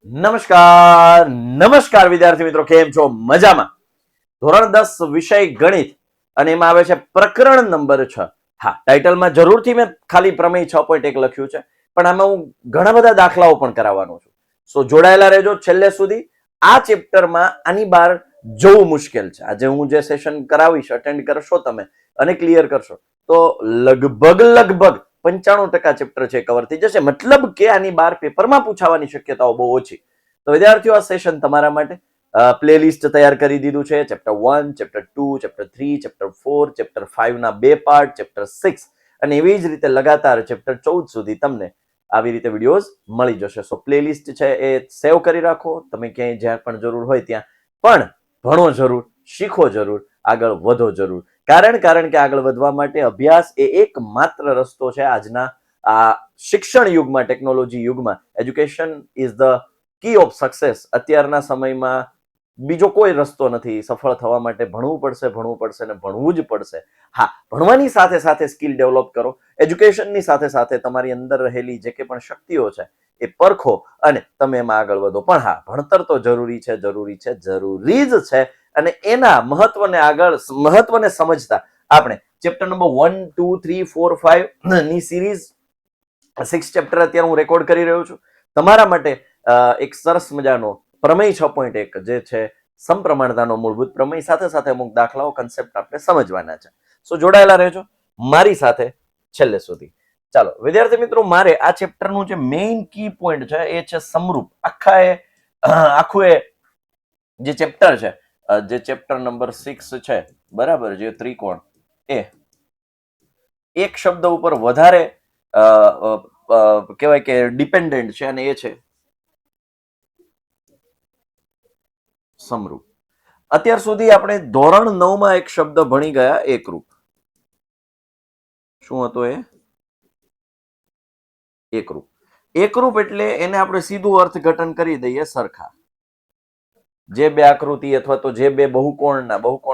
નમસ્કાર નમસ્કાર વિદ્યાર્થી મિત્રો, કેમ છો? મજામાં? ધોરણ 10 વિષય ગણિત અને એમાં આવે છે પ્રકરણ નંબર 6. હા, ટાઇટલમાં જરૂરથી મેં ખાલી પ્રમેય 6.1 લખ્યું છે, પણ આમાં હું ઘણા બધા દાખલાઓ પણ કરાવવાનો છું. સો જોડાયેલા રહેજો છેલ્લે સુધી. આ ચેપ્ટરમાં આની બહાર જવું મુશ્કેલ છે. આજે હું જે સેશન કરાવીશ, અટેન્ડ કરશો તમે અને ક્લિયર કરશો તો લગભગ 95% ચેપ્ટર છે કવર થઈ જશે. મતલબ કે આની બહાર પેપરમાં પૂછાવાની શક્યતાઓ બહુ ઓછી. તો વિદ્યાર્થીઓ, આ સેશન તમારા માટે. પ્લેલિસ્ટ તૈયાર કરી દીધું છે. Chapter 1, chapter 2, chapter 3, chapter 4, chapter 5 ના 2 પાર્ટ, ચેપ્ટર 6 અને એવી જ રીતે લગાતાર ચેપ્ટર 14 સુધી તમને આવી રીતે વિડીયોઝ મળી જશે. સો પ્લેલિસ્ટ છે એ સેવ કરી રાખો. તમે ક્યાંય જ્યાં પણ જરૂર હોય ત્યાં પણ ભણો જરૂર, શીખો જરૂર, આગળ વધો જરૂર. કારણ કે આગળ વધવા માટે અભ્યાસ એ એકમાત્ર રસ્તો છે. આજના આ શિક્ષણ યુગમાં, ટેકનોલોજી યુગમાં education is the key of success. અત્યારના સમયમાં બીજો કોઈ રસ્તો નથી. સફળ થવા માટે ભણવું પડશે અને ભણવું જ પડશે. હા, ભણવાની સાથે સાથે સ્કિલ ડેવલપ કરો. એજ્યુકેશનની સાથે સાથે તમારી અંદર રહેલી જે કે પણ શક્તિઓ છે એ પરખો અને તમે એમાં આગળ વધો. પણ હા, ભણતર તો જરૂરી જ છે. અને એના મહત્વને સમજતા આપણે ચેપ્ટર નંબર 1, 2, 3, 4, 5 ની સિરીઝ 6 ચેપ્ટર અત્યારે હું રેકોર્ડ કરી રહ્યો છું તમારા માટે. એક સરસ મજાનો પ્રમેય 6.1 જે છે સમપ્રમાણતાનો મૂળભૂત પ્રમેય, સાથે સાથે અમુક દાખલાઓ, કન્સેપ્ટ આપણે સમજવાના છે. સો જોડાયેલા રહેજો મારી સાથે છેલ્લે સુધી. ચાલો વિદ્યાર્થી મિત્રો, મારે આ ચેપ્ટરનું જે મેઇન કી પોઈન્ટ છે એ છે સમરૂપ. આખું એ જે ચેપ્ટર છે, જે ચેપ્ટર નંબર 6 છે, બરાબર, જે ત્રિકોણ, એ એક શબ્દ ઉપર વધારે કહેવાય કે ડિપેન્ડન્ટ છે અને એ છે સમરૂપ. અત્યાર સુધી આપણે ધોરણ 9 માં એક શબ્દ ભણી ગયા, એકરૂપ. શું હતો એ? એકરૂપ. એકરૂપ એટલે એને આપણે સીધું અર્થઘટન કરી દઈએ સરખા. જે બે આકૃતિ અથવા તો જે બે બહુકોણ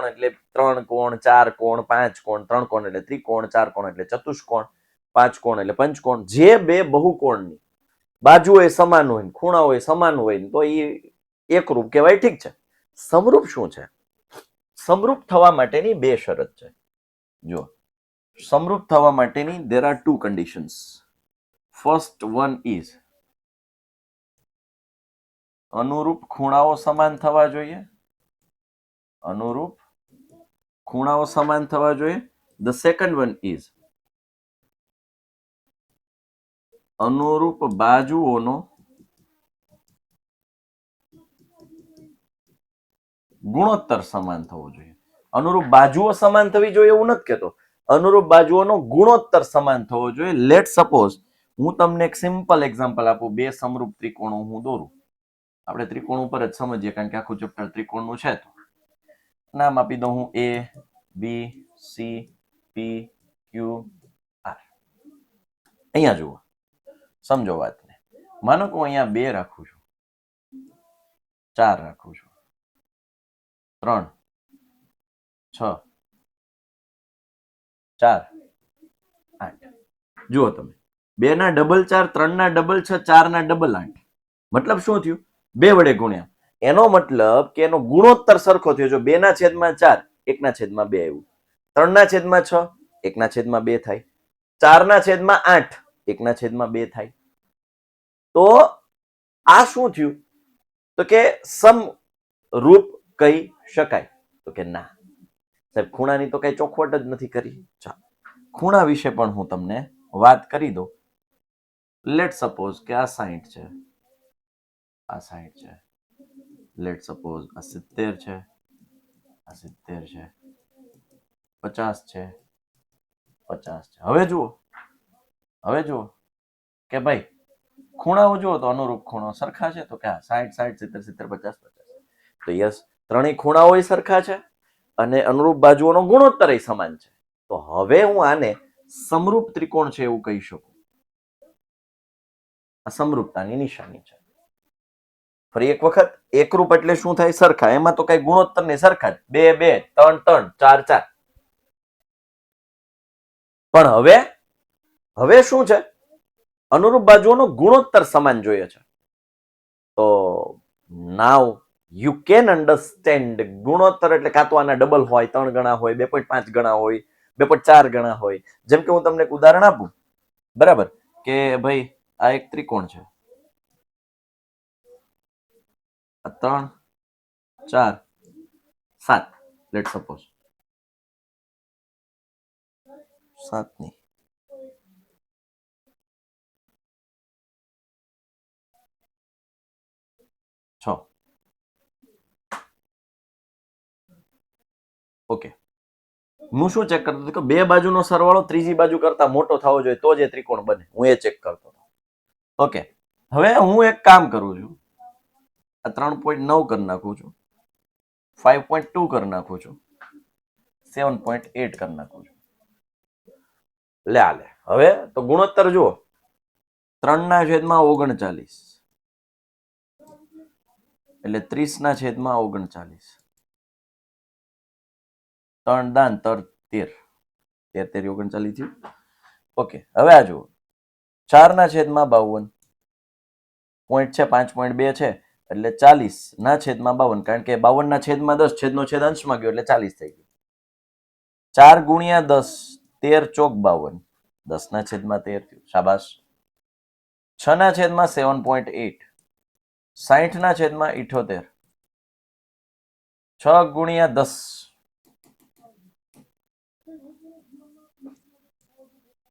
એટલે 3 કોણ, 4 કોણ, 5 કોણ, 3 કોણ એટલે ત્રિકોણ, 4 કોણ એટલે ચતુષ્કોણ, 5 કોણ એટલે પંચકોણ, જે બે બહુકોણની બાજુઓ સમાન હોય, ખૂણાઓ સમાન હોય તો એ એકરૂપ કહેવાય. ઠીક છે. સમરૂપ શું છે? સમરૂપ થવા માટેની બે શરત છે. જો, સમરૂપ થવા માટેની there are two conditions. First one is અનુરૂપ ખૂણાઓ સમાન થવા જોઈએ. અનુરૂપ ખૂણાઓ સમાન થવા જોઈએ. The second one is અનુરૂપ બાજુઓનો ગુણોત્તર સમાન થવો જોઈએ. અનુરૂપ બાજુઓ સમાન થવી જોઈએ એવું નથી કહેતો. અનુરૂપ બાજુઓનો ગુણોત્તર સમાન થવો જોઈએ. લેટ સપોઝ હું તમને એક સિમ્પલ એક્ઝામ્પલ આપું. બે સમરૂપ ત્રિકોણો હું દોરું. આપણે ત્રિકોણ ઉપર જ સમજીએ કારણ કે આખું ચેપ્ટર ત્રિકોણનું છે. તો નામ આપી દઉં હું A, B, C, P, Q, R. અહીંયા જુઓ, સમજો વાતને. માનો કે હું અહીંયા 2 રાખું છું, 4 રાખું છું, 3, 6, 4, 8. જુઓ તમે, 2 ના ડબલ 4, 3 ના ડબલ 6, 4 ના ડબલ 8. મતલબ શું થયું? 2 વડે ગુણ્યા. એનો મતલબ કે એનો ગુણોત્તર સરખો થયો. જો 2 ના છેદમાં 4, 1 ના છેદમાં 2 આવ્યું. 3 ના છેદમાં 6, 1 ના છેદમાં 2 થાય. 4 ના છેદમાં 8, 1 ના છેદમાં 2 થાય. તો આ શું થયું? તો કે સમરૂપ કહી શકાય. તો કે ના સાહેબ, ખૂણાની તો કઈ ચોખવટ જ નથી કરી. ચાલો, ખૂણા વિશે પણ હું તમને વાત કરી દઉં. લેટ સપોઝ કે આ 60 છે, આ 60 છે. લેટ સપોઝ આ 70 છે, આ 70 છે, 50 છે, 50 છે. હવે જુઓ કે ભાઈ ખૂણાઓ જુઓ તો અનુરૂપ ખૂણો સરખા છે. તો કે 60, 60, 70, 70, 50, 50. તો યસ, ત્રણેય ખૂણાઓ સરખા છે અને અનુરૂપ બાજુઓનો ગુણોત્તર સમાન છે. તો હવે હું આને સમરૂપ ત્રિકોણ છે એવું કહી શકું. આ સમરૂપતાની નિશાની છે. ફરી એક વખત, એકરૂપ એટલે શું થાય? સરખા. એમાં તો કઈ ગુણોત્તર ને સરખા જ. 2, 2, 3, 3, 4, 4. પણ હવે શું છે? અનુરૂપ બાજુઓનો ગુણોત્તર સમાન જોઈએ છે. તો નાવ યુ કેન અન્ડરસ્ટેન્ડ ગુણોત્તર એટલે કાં તો આના ડબલ હોય, 3 ગણા હોય, 2.5 ગણા હોય, 2.4 ગણા હોય. જેમ કે હું તમને એક ઉદાહરણ આપું, બરાબર, કે ભાઈ આ એક ત્રિકોણ છે, 3 4 7, લેટ સપોઝ 7 ની 6. ઓકે, હું શું ચેક કરતો હતો કે બે બાજુનો સરવાળો ત્રીજી બાજુ કરતા મોટો થવો જોઈએ તો જ એ ત્રિકોણ બને. હું એ ચેક કરતો હતો. ઓકે, હવે હું એક કામ કરું છું, આ 3.9 કરી નાખું છું, 5.2 કરી નાખું છું, 7.8 કરી નાખું છું. લે હવે તો ગુણોત્તર જુઓ, 3/39 એટલે 30/39. 3 દાન 13 થયું. ઓકે, હવે આ જુઓ, 4/52 પોઈન્ટ છે, 5.2 છે એટલે 40/52, કારણ કે 52/10 છેદનો છેદ અંશમાં ગયો એટલે 40 થઈ ગયું. 4 ગુણ્યા 10, 13 ચોક 52, 10/13 થયું. શાબાશ. 6/7.8, 60/78, 6 ગુણ્યા 10,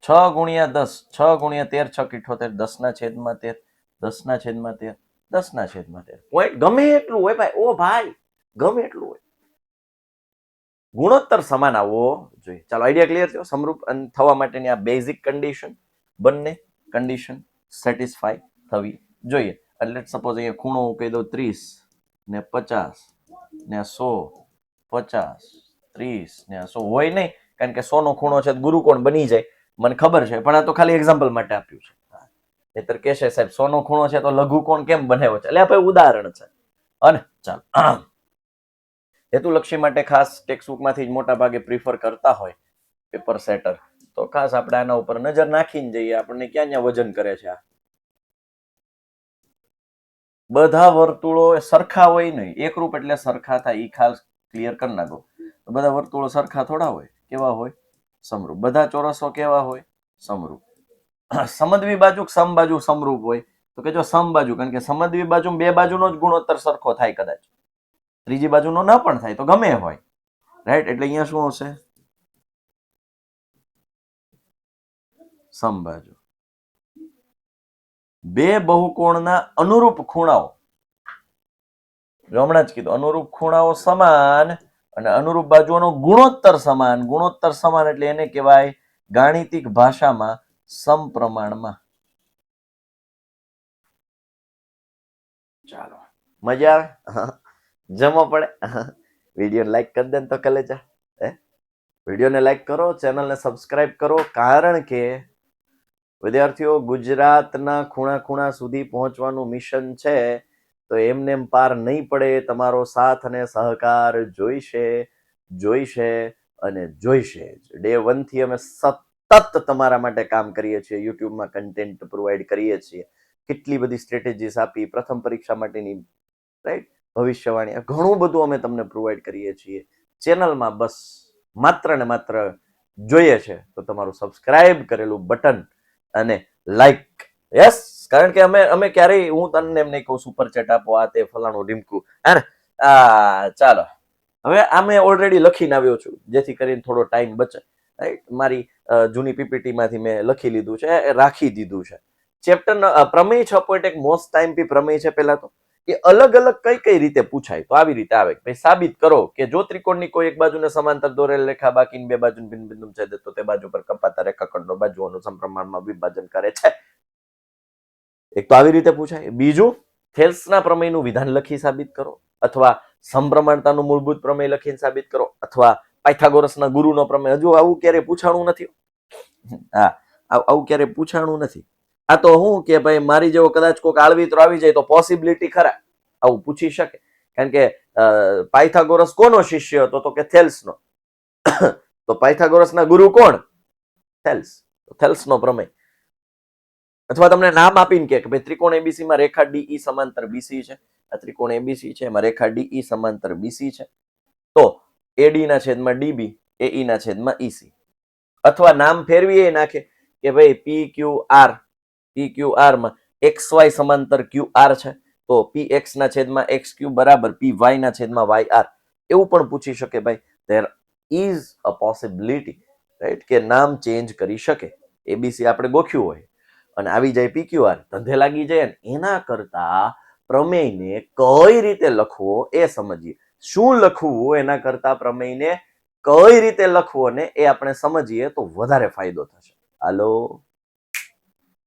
6 ગુણ્યા 10, 6 ગુણ્યા 13, 6 78, 10/13, 10/13. પોઈન્ટ ગમે એટલું હોય ભાઈ, ઓ ભાઈ ગમે એટલું હોય, ગુણોત્તર સમાન આવવો જોઈએ. ચાલો, આઈડિયા ક્લિયર થયો. સમરૂપ થવા માટેની આ બેઝિક કન્ડિશન, બંને કન્ડિશન સેટિસ્ફાય થવી જોઈએ. એટલે સપોઝ અહીંયા ખૂણો હું કહી દઉં 30 ને 50 ને 100, 50 30 ને 100 હોય નહીં, કારણ કે 100 નો ખૂણો છે ગુરુકોણ બની જાય, મને ખબર છે, પણ આ તો ખાલી એક્ઝામ્પલ માટે આપ્યું છે. નહીતર કહેશે સાહેબ 100 નો ખૂણો છે તો લઘુકોણ કેમ બનાવ્યો છે? એટલે આ ભાઈ ઉદાહરણ છે. અને ચાલો, હેતુલક્ષી માટે ખાસ ટેક્સ્ટબુકમાંથી જ મોટા ભાગે પ્રિફર કરતા હોય પેપર સેટર, તો ખાસ આપણે આના ઉપર નજર નાખીને જઈએ. આપણને ક્યાં ક્યાં વજન કરે છે આ. બધા વર્તુળો સરખા હોય નહીં, એકરૂપ એટલે સરખા થાય, એ ખાસ ક્લિયર કરી નાખો. બધા વર્તુળો સરખા થોડા હોય, કેવા હોય? સમરૂપ. બધા ચોરસો કેવા હોય? સમરૂપ. સમદ્વી બાજુ સમબાજુ સમરૂપ હોય, તો કે જો સમબાજુ, કારણ કે સમદ્વી બાજુ બે બાજુનો જ ગુણોત્તર સરખો થાય, કદાચ ત્રીજી બાજુનો ન પણ થાય, તો ગમે હોય, રાઈટ? એટલે અહીંયા શું હશે? સમબાજુ. બે બહુકોણના અનુરૂપ ખૂણાઓ, જો હમણાં જ કીધું, અનુરૂપ ખૂણાઓ સમાન અને અનુરૂપ બાજુઓનો ગુણોત્તર સમાન. ગુણોત્તર સમાન એટલે એને કહેવાય ગાણિતિક ભાષામાં સમપ્રમાણમાં. ચાલો, મજા આવે? જમો પડે. વિડીયો લાઈક કરી દે તો કલેજા. વિડીયોને લાઈક કરો, ચેનલને સબસ્ક્રાઇબ કરો, કારણ કે વિદ્યાર્થીઓ, ગુજરાતના ખૂણા ખૂણા સુધી પહોંચવાનું મિશન છે, તો એમને એમ પાર નહીં પડે. તમારો સાથ અને સહકાર જોઈશે અને જોઈશે. ડે 1 થી અમે સતત તમારા માટે કામ કરીએ છીએ, યુટ્યુબમાં કન્ટેન્ટ પ્રોવાઈડ કરીએ છીએ, કેટલી બધી સ્ટ્રેટેજીસ આપી, પ્રથમ પરીક્ષા માટેની, રાઈટ, ભવિષ્યવાણી, ઘણું બધું અમે તમને પ્રોવાઈડ કરીએ છીએ ચેનલમાં. બસ માત્ર ને માત્ર જોઈએ છે તો તમારું સબસ્ક્રાઇબ કરેલું બટન અને લાઈક. યસ, કારણ કે અમે ક્યારેય, હું તમને એમ નહીં કહું સુપર ચેટ આપો, આ તે ફલાણું ઢીમકું, હે ને? ચાલો, હવે આ મેં ઓલરેડી લખીને આવ્યો છું, જેથી કરીને થોડો ટાઈમ બચે, રાઈટ? મારી જૂની પીપીટી માંથી મેં લખી લીધું છે, રાખી દીધું છે. ચેપ્ટર પ્રમેય 6.1 મોસ્ટ ટાઈમ પી પ્રમેય છે. પહેલા તો એ અલગ અલગ કઈ રીતે પૂછાય, તો આવી રીતે આવે, ભાઈ સાબિત કરો કે જો ત્રિકોણની કોઈ એક બાજુને સમાંતર દોરેલ રેખા બાકીની બે બાજુ ભિન્ન બિંદુ છેદે તો તે બાજુ પર કપાતા રેખાખંડનો બાજુઓનું સમપ્રમાણમાં વિભાજન કરે છે. એક તો આવી રીતે પૂછાય. બીજું, થેલ્સના પ્રમેયનું વિધાન લખી સાબિત કરો, અથવા સમપ્રમાણતાનું મૂળભૂત પ્રમેય લખીને સાબિત કરો, અથવા પાયથાગોરસના ગુરુનો પ્રમેય. હજુ આવું ક્યારે પૂછાણું નથી. આવું ક્યારે પૂછાણું નથી. આ તો હું કે ભાઈ મારી જેવો કદાચ કોઈક આળવીતરો આવી જાય તો પોસિબિલિટી ખરા આવું પૂછી શકે, કારણ કે પાયથાગોરસ કોનો શિષ્ય હતો? તો કે થેલ્સનો. તો પાયથાગોરસના ગુરુ કોણ? થેલ્સ. થેલ્સનો પ્રમેય. અથવા તમને નામ આપીને કે ભાઈ ત્રિકોણ એબીસી માં રેખા ડીઈ સમાંતર બીસી છે, આ ત્રિકોણ એબીસી છે એમાં રેખા ડીઈ સમાંતર બીસી છે, તો એડી ના છેદમાં ડીબી એઈ ના છેદમાં ઈસી. અથવા નામ ફેરવી એ નાખે કે ભાઈ પી ક્યુ આર માં એક્સ વાય સમાંતર ક્યુ આર છે, તો પી એક્સ ના છેદમાં એક્સ ક્યુ બરાબર પી વાય ના છેદમાં વાય આર, એવું પણ પૂછી શકે ભાઈ. There is a possibility, right, કે નામ ચેન્જ કરી શકે. એબીસી આપણે ગોખ્યું હોય અને આવી જાય પીક્યુઆર, ધંધે લાગી જાય ને એના કરતા પ્રમેયને કઈ રીતે લખવો એ સમજીએ. શું લખવું એના કરતા પ્રમેયને કઈ રીતે લખવો ને એ આપણે સમજીએ તો વધારે ફાયદો થશે. હાલો,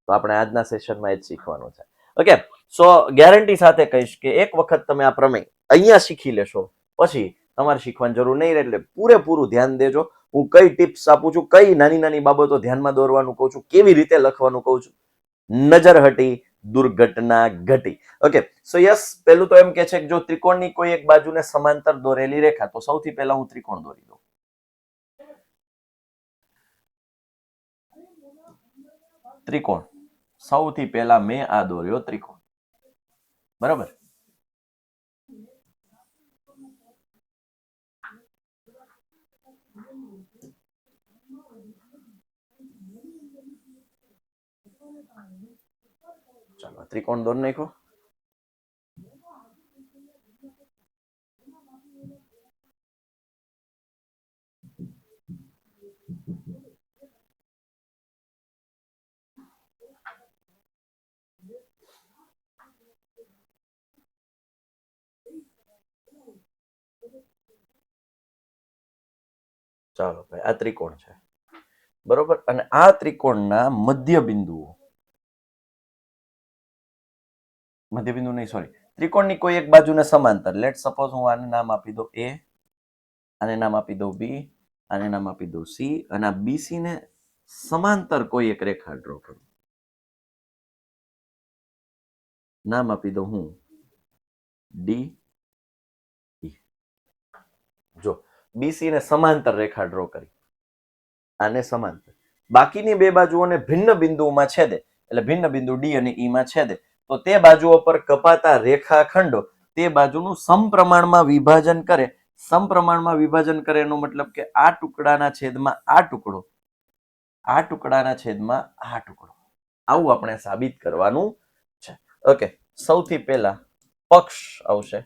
તો આપણે આજના સેશનમાં એ જ શીખવાનું છે. ઓકે, સો ગેરંટી સાથે કહીશ કે એક વખત તમે આ પ્રમેય અહીંયા શીખી લેશો પછી તમારે શીખવાની જરૂર નહીં રહે. એટલે પૂરેપૂરું ધ્યાન દેજો. હું કઈ ટિપ્સ આપું છું, કઈ નાની નાની બાબતો ધ્યાનમાં દોરવાનું કહું છું, કેવી રીતે લખવાનું કહું છું, નજર હટી દુર્ઘટના ઘટી. ઓકે, સો યસ, પેલું તો એમ કે છે કે જો ત્રિકોણની કોઈ એક બાજુને સમાંતર દોરેલી રેખા, તો સૌથી પહેલા હું ત્રિકોણ દોરી દઉં. ત્રિકોણ સૌથી પહેલા મેં આ દોર્યો ત્રિકોણ, બરાબર. ચાલો ત્રિકોણ દોરી નાખો. ચાલો ભાઈ, આ ત્રિકોણ છે, બરોબર. અને આ ત્રિકોણના મધ્ય બિંદુઓ, મધ્ય બિંદુ નહીં, સોરી, ત્રિકોણની કોઈ એક બાજુને સમાંતર, લેટ સપોઝ હું આને નામ આપી દઉં એ, આને નામ આપી દઉં બી, આને નામ આપી દઉં સી, અને આ બીસી ને સમાંતર કોઈ એક રેખા ડ્રો કરું, નામ આપી દઉં હું ડી. જો બીસી ને સમાંતર રેખા ડ્રો કરી, આને સમાંતર, બાકીની બે બાજુઓને ભિન્ન બિંદુઓમાં છેદે, એટલે ભિન્ન બિંદુ ડી અને ઈ માં છેદે, તો તે બાજુઓ પર કપાતા રેખાખંડો તે બાજુનું સમપ્રમાણમાં વિભાજન કરે. સમપ્રમાણમાં વિભાજન કરે એનો મતલબ કે આ ટુકડાના છેદમાં આ ટુકડો, આ ટુકડાના છેદમાં આ ટુકડો, આવું આપણે સાબિત કરવાનું છે. ઓકે, સૌથી પહેલા પક્ષ આવશે,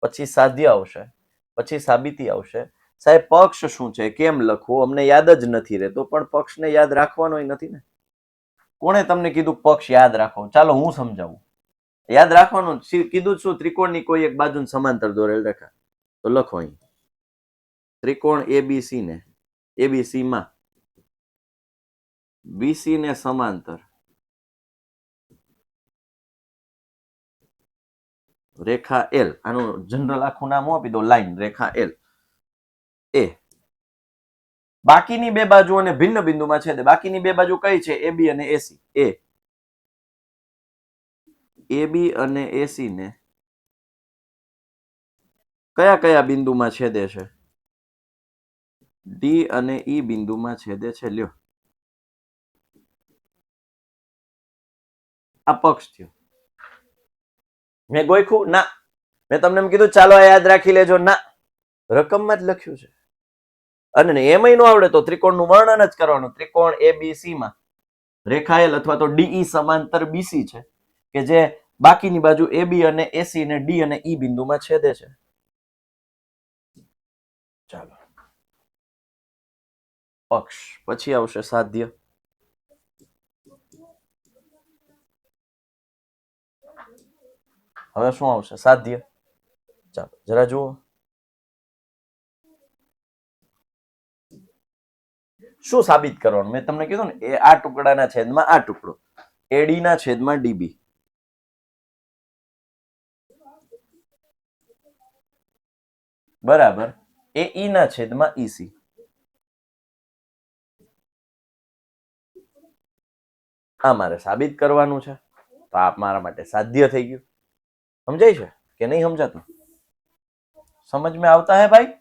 પછી સાધ્ય આવશે, પછી સાબિતી આવશે. સાહેબ પક્ષ શું છે, કેમ લખવું, અમને યાદ જ નથી રહેતો. પણ પક્ષને યાદ રાખવાનો નથી ને. કોણે તમને કીધું પક્ષ યાદ રાખો? ચાલો હું સમજાવું. યાદ રાખવાનું કીધું શું? ત્રિકોણની કોઈ એક બાજુ સમાંતર દોરેલ રેખા, તો લખો અહીં ત્રિકોણ એબીસી ને એબીસી માં બીસી ને સમાંતર રેખા એલ, આનું જનરલ આખું નામ આપી દો લાઈન રેખા એલ એ બાકીની બે બાજુઓને ભિન્ન બિંદુમાં છેદે. બાકીની બે બાજુ કઈ છે? એબી અને એસી. એબી અને એસી ને કયા કયા બિંદુમાં છેદે છે? ડી અને ઈ બિંદુમાં છેદે છે. લ્યો, આ પક્ષ થયો. મેં ગોખ્યું ના, મેં તમને એમ કીધું ચાલો યાદ રાખી લેજો, ના, રકમમાં જ લખ્યું છે. અને એમય ન આવડે તો ત્રિકોણનું વર્ણન જ કરવાનું. ત્રિકોણ એબીસી માં રેખા એલ અથવા તો ડીઈ સમાંતર બીસી છે કે જે બાકીની બાજુ એબી અને એસી ને ડી અને ઈ બિંદુમાં છેદે છે. ચાલો, પક્ષ. પછી આવશે સાધ્ય. હવે શું આવશે? સાધ્ય. ચાલો જરા જુઓ, શું સાબિત કરવાનું? મેં તમને કીધું ને, એ આ ટુકડાના છેદમાં આ ટુકડો, એડી ના છેદમાં ડીબી, બરાબર એ ઈ ના છેદમાં ઈસી. આ મારે સાબિત કરવાનું છે, તો આ મારા માટે સાધ્ય થઈ ગયું. સમજાય છે કે નહીં સમજાતું? સમજ में આવતા હે ભાઈ?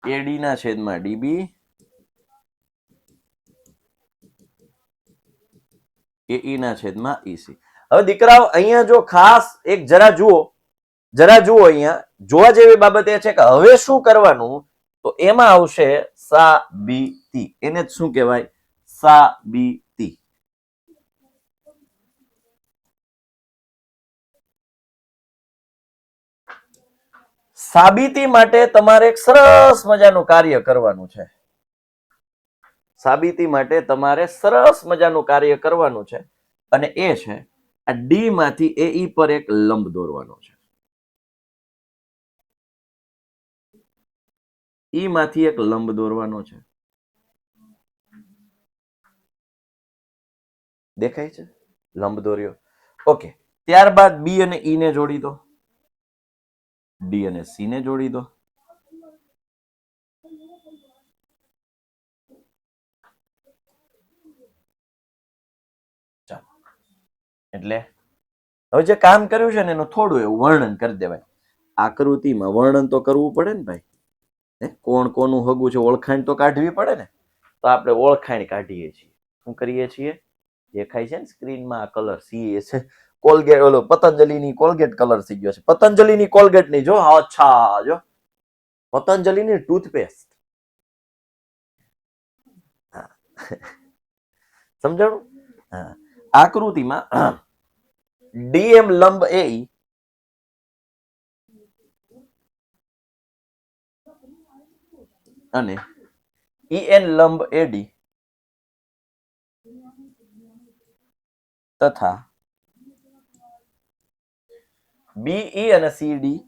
એડી ના છેદમાં ડીબી એઈ ના છેદમાં ઈસી. હવે દીકરાઓ અહીંયા જો ખાસ એક જરા જુઓ અહીંયા જોવા જેવી બાબત એ છે કે હવે શું કરવાનું, તો એમાં આવશે સાબિતી. એને જ શું કહેવાય? સાબિતી. સાબિતી માટે તમારે એક સરસ મજાનું કાર્ય કરવાનું છે. સાબિતી માટે તમારે સરસ મજાનું કાર્ય કરવાનું છે અને એ છે આ ડી માંથી એ પર એક લંબ દોરવાનો છે. ઈ માંથી એક લંબ દોરવાનો છે. દેખાય છે? લંબ દોર્યો. ઓકે, ત્યારબાદ બી અને ઈ ને જોડી દો, ડી અને સી ને જોડી દો. ચાલો, એટલે હવે જે કામ કર્યું છે ને એનું થોડું એવું વર્ણન કરી દેવાય. આકૃતિમાં વર્ણન તો કરવું પડે ને ભાઈ. કોણ કોનું હગું છે ઓળખાણ તો કાઢવી પડે ને. તો આપણે ઓળખાણ કાઢીએ છીએ. શું કરીએ છીએ? દેખાય છે ને સ્ક્રીનમાં આ કલર સી છે કોલગેટ, ઓલો પતંજલિની કોલગેટ કલર થઈ ગયો છે. પતંજલિની કોલગેટ ની જો, અચ્છા જો પતંજલિની ટૂથપેસ્ટ. સમજાણું? હા. આકૃતિમાં ડીએમ લંબ એ અને ઈએન લંબ એડી તથા બીઈ અને સીડી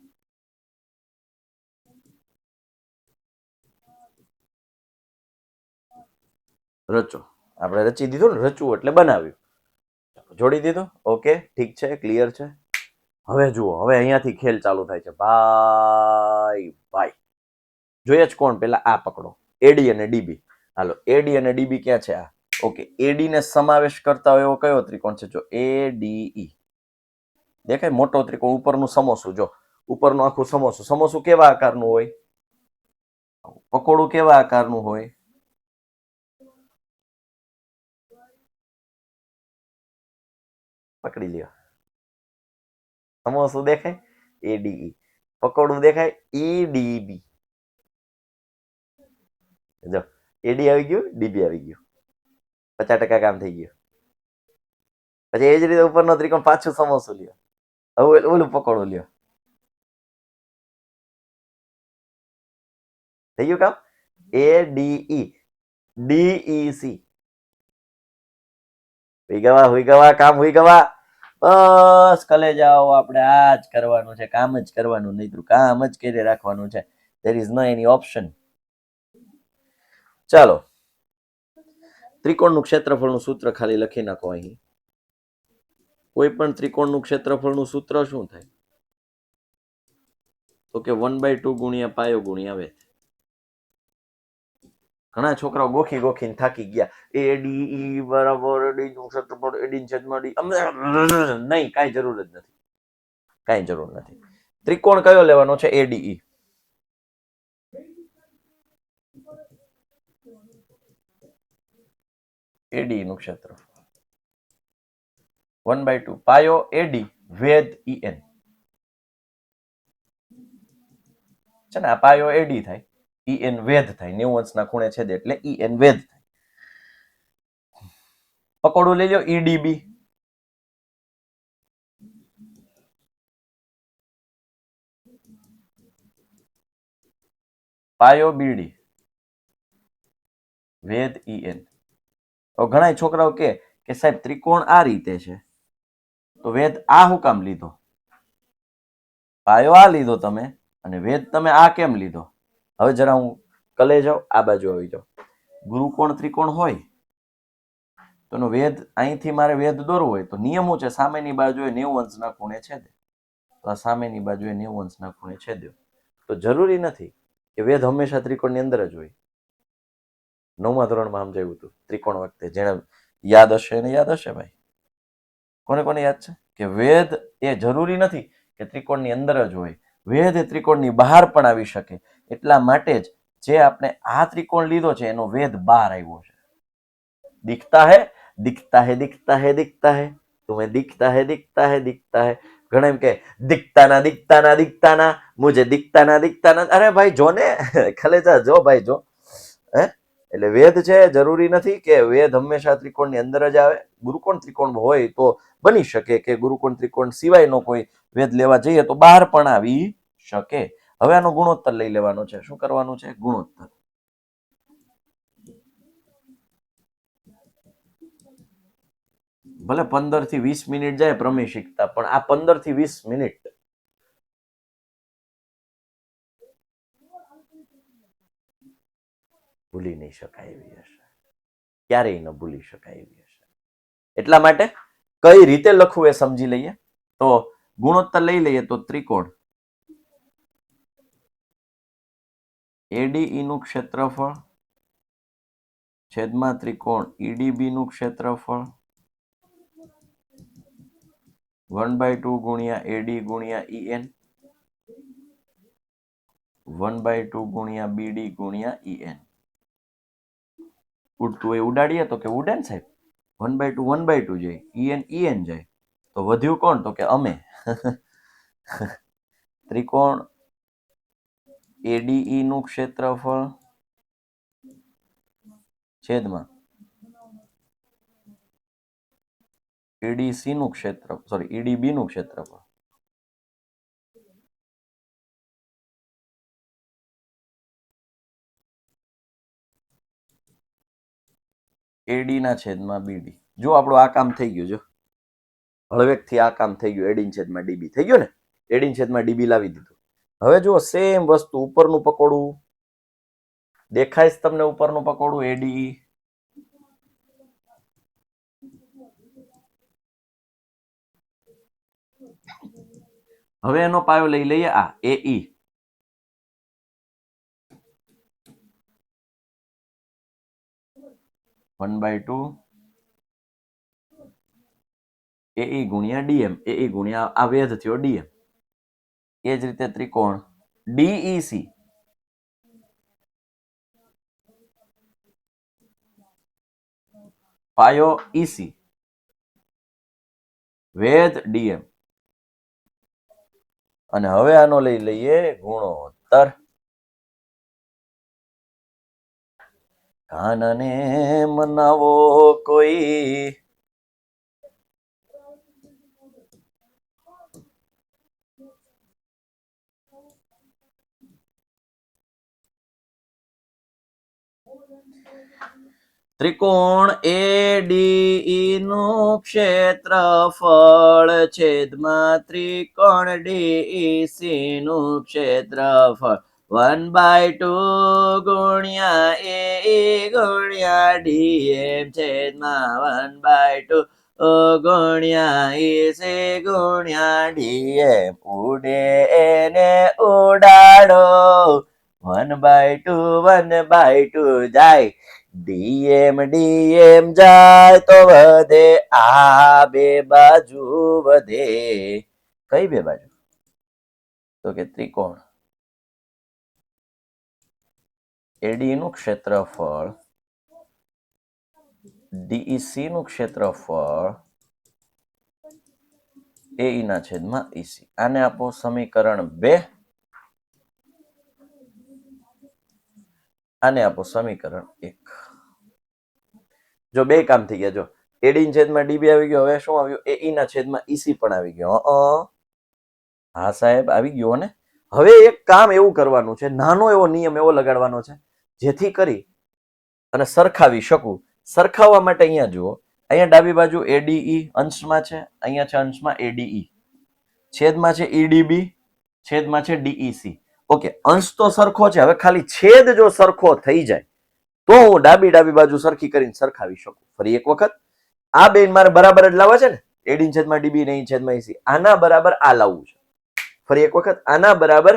રચો. આપણે રચી દીધું ને, રચવું એટલે બનાવ્યું. જોડી દીધું. ઓકે, ઠીક છે, ક્લિયર છે. હવે જુઓ, હવે અહીંયાથી ખેલ ચાલુ થાય છે ભાઈ. ભાઈ જોઈએ જ કોણ? પેલા આ પકડો, એડી અને ડીબી. હાલો, એડી અને ડીબી ક્યાં છે? આ. ઓકે, એડી ને સમાવેશ કરતા હોય એવો કયો ત્રિકોણ છે? જો એડીઈ દેખાય, મોટો ત્રિકોણ, ઉપરનું સમોસું. જો ઉપરનું આખું સમોસું. સમોસું કેવા આકારનું હોય? પકોડું કેવા આકારનું હોય? પકડી લ્યો. સમોસું દેખાય? એડીઈ. પકોડું દેખાય? ઈડીબી. જો એડી આવી ગયું, ડીબી આવી ગયું. 50% કામ થઈ ગયું. પછી એ જ રીતે ઉપરનો ત્રિકોણ પાછું સમોસું લ્યો. હવે ઓલું પકોડું લ્યો. થઈ ગયું કામ? ADE DEC. હુઈ ગવા કામ હુઈ ગવા. બસ કલે જાઓ, આપણે આ જ કરવાનું છે, કામ જ કરવાનું, નહીં કામ જ કરી રાખવાનું છે. there is no any option. ચાલો, ત્રિકોણનું ક્ષેત્રફળનું સૂત્ર ખાલી લખી નાખો અહીં. કોઈ પણ ત્રિકોણનું ક્ષેત્રફળનું સૂત્ર શું થાય? તો કે 1/2 ગુણ્યા પાયો ગુણ્યા વેધ. ઘણા છોકરાઓ ગોખી ગોખીને થાકી ગયા. એડી બરાબર એડી નું ક્ષેત્રફળ એડી છેદમાં ડી. નહીં, કાંઈ જરૂર જ નથી. કાંઈ જરૂર નથી. ત્રિકોણ કયો લેવાનો છે? એડીઈ. એડી નું ક્ષેત્રફળ 1/2 પાયો એડી વેધ ઈએન છે ને. આ પાયો એડી થાય, ઈએન વેધ થાય. 90 અંશના ખૂણે છેદે એટલે ઈએન વેધ થાય. પકોડું લઈ લો, ઈડીબી. પાયો બીડી વેધ ઈએન. ઘણા છોકરાઓ કે સાહેબ ત્રિકોણ આ રીતે છે, તો વેધ આ હું કામ લીધો? પાયો આ લીધો તમે અને વેધ તમે આ કેમ લીધો? હવે જરા હું કલે જાઉં, આ બાજુ આવી જાઉં. ગુરુકોણ ત્રિકોણ હોય તો એનો વેધ અહીંથી મારે વેધ દોરવો હોય તો નિયમો છે, સામેની બાજુએ 90 અંશના ખૂણે છેદે. તો આ સામેની બાજુએ 90 અંશના ખૂણે છેદ્યો. તો જરૂરી નથી કે વેધ હંમેશા ત્રિકોણની અંદર જ હોય. 9મા ધોરણમાં સમજાવ્યું હતું ત્રિકોણ વખતે. જેને યાદ હશે એને યાદ હશે ભાઈ. કોને કોને યાદ છે કે વેધ એ જરૂરી નથી કે ત્રિકોણની અંદર જ હોય. વેધ એ ત્રિકોણની બહાર પણ આવી શકે. એટલા માટે જ જે આપણે આ ત્રિકોણ લીધો છે એનો વેધ બહાર આવ્યો છે. દિખતા હે દિખતા હે દિખતા હે દિખતા હે तुम्हें दिखता है दिखता है दिखता है. ઘણા એમ કે દિખતા ના દિખતા ના દિખતા ના મુझे दिखता ना दिखता ना. અરે ભાઈ જો ને ખલેજા જો ભાઈ જો. હે એટલે વેદ છે જરૂરી નથી કે વેદ હંમેશા ત્રિકોણની અંદર જ આવે. ગુરુકોણ ત્રિકોણ હોય તો બની શકે કે ગુરુકોણ ત્રિકોણ સિવાયનો કોઈ વેદ લેવા જઈએ તો બહાર પણ આવી શકે. હવે આનો ગુણોત્તર લઈ લેવાનો છે. શું કરવાનું છે? ગુણોત્તર. ભલે 15 થી 20 મિનિટ જાય પ્રમેય શીખતા, પણ આ 15 થી 20 મિનિટ ભૂલી નહીં શકાય એવી હશે, ક્યારેય ન ભૂલી શકાય એવી હશે. એટલા માટે કઈ રીતે લખવું એ સમજી લઈએ. તો ગુણોત્તર લઈ લઈએ તો ત્રિકોણ એડીઈ નું ક્ષેત્રફળ છેદમાં ત્રિકોણ ઈડીબી નું ક્ષેત્રફળ 1/2 ગુણ્યા એડી ગુણ્યા ઈએન 1/2 ગુણ્યા બીડી ગુણ્યા ઈએન. ઉડતું એ ઉડાડીએ તો કે ઉડે ને સાહેબ. 1/2 1/2 જાય, ઈએન ઈએન જાય, તો વધ્યું કોણ? તો કે અમે. ત્રિકોણ એડીઈ નું ક્ષેત્રફળ છેદમાં એડીસી નું ક્ષેત્રફળ, સોરી ઈડીબી નું ક્ષેત્રફળ. એડી ના છેદમાં બીડી. જો આપણું આ કામ થઈ ગયું. જો હળવેક થી આ કામ થઈ ગયું. એડી છેદમાં ડીબી થઈ ગયું ને. એડી છેદમાં ડીબી લાવી દીધું. હવે જો સેમ વસ્તુ ઉપરનું પકોડું દેખાય છે તમને? ઉપરનું પકોડું એડી. હવે એનો પાયો લઈ લઈએ આ એઈ. વન બાય ટુ એઈ ગુણ્યા ડીએમ. એઈ ગુણ્યા આ વેધ થયો ડીએમ. એ જ રીતે ત્રિકોણ ડીઈસી પાયો ઈસી વેધ ડીએમ. અને હવે આનો લઈ લઈએ ગુણોત્તર. કાનને મનાવો કોઈ ત્રિકોણ એડીઈ નું ક્ષેત્રફળ છેદમાં ત્રિકોણ ડીઈસી નું ક્ષેત્રફળ 1/2 ગુણ્યા એ ગુણ્યા ડીએમ છેદમાં 1/2 ગુણ્યા એસી ગુણ્યા ડીએમ. ઉડે એને ઉડાડો 1/2 જાય. ડીએમ ડીએમ જાય તો વધે. આ બે બાજુ વધે. કઈ બે બાજુ? તો કે ત્રિકોણ એડી નું ક્ષેત્રફળ ડીઈસી નું ક્ષેત્રફળ એઈ ના છેદમાં ઈસી. આને આપો સમીકરણ 2. આને આપો સમીકરણ 1. જો બે કામ થઈ ગયા. જો એડી ના છેદમાં ડીબી આવી ગયો. હવે શું આવ્યું? એઈ ના છેદમાં ઈસી પણ આવી ગયો. હા સાહેબ આવી ગયો ને. હવે એક કામ એવું કરવાનું છે, નાનો એવો નિયમ એવો લગાડવાનો છે જેથી કરી અને સરખાવી શકું. સરખાવવા માટે અહીંયા જુઓ, અહીંયા ડાબી બાજુ એડીઈ અંશમાં છે, અહીંયા છે અંશમાં એડીઈ, છેદમાં છે ઈડીબી, છેદમાં છે ડીઈસી. ઓકે, અંશ તો સરખો છે. હવે ખાલી છેદ જો સરખો થઈ જાય તો હું ડાબી બાજુ સરખી કરીને સરખાવી શકું. ફરી એક વખત આ બે મારે બરાબર જ લાવવા છે ને. એડી છેદમાં ડીબી નહીં છેદમાં ઈસી. આના બરાબર આ લાવવું છે. ફરી એક વખત આના બરાબર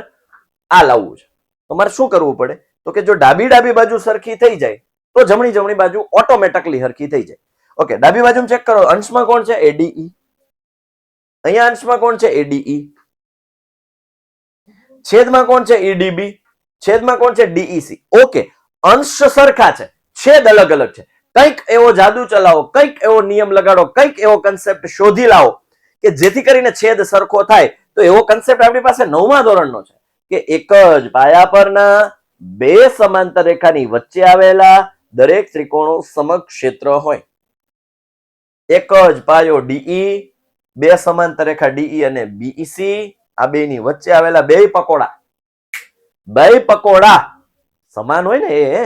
આ લાવવું છે. તો મારે શું કરવું પડે? તો કે જો ડાબી બાજુ સરખી થઈ જાય તો જમણી બાજુ ઓટોમેટિકલી સરખી થઈ જાય. ઓકે, ડાબી બાજુ ચેક કરો. અંશમાં કોણ છે? એડીઈ. અહીંયા અંશમાં કોણ છે? એડીઈ. છેદમાં કોણ છે? ઈડીબી. છેદમાં કોણ છે? ડીઈસી. ઓકે, અંશ સરખા છે, છેદ અલગ અલગ છે. કંઈક એવો જાદુ ચલાવો, કંઈક એવો નિયમ લગાડો, કંઈક એવો કન્સેપ્ટ શોધી લાવો કે જેથી કરીને છેદ સરખો થાય. તો એવો કન્સેપ્ટ આપણી પાસે 9મા ધોરણનો છે કે એક જ પાયા પરના બે સમાંતર રેખાની વચ્ચે આવેલા દરેક ત્રિકોણો સમક્ષેત્ર હોય. એક જ પાયો ડીઈ, બે સમાંતર રેખા ડીઈ અને બીઈસી, આ બેની વચ્ચે આવેલા બે પકોડા સમાન હોય ને એ.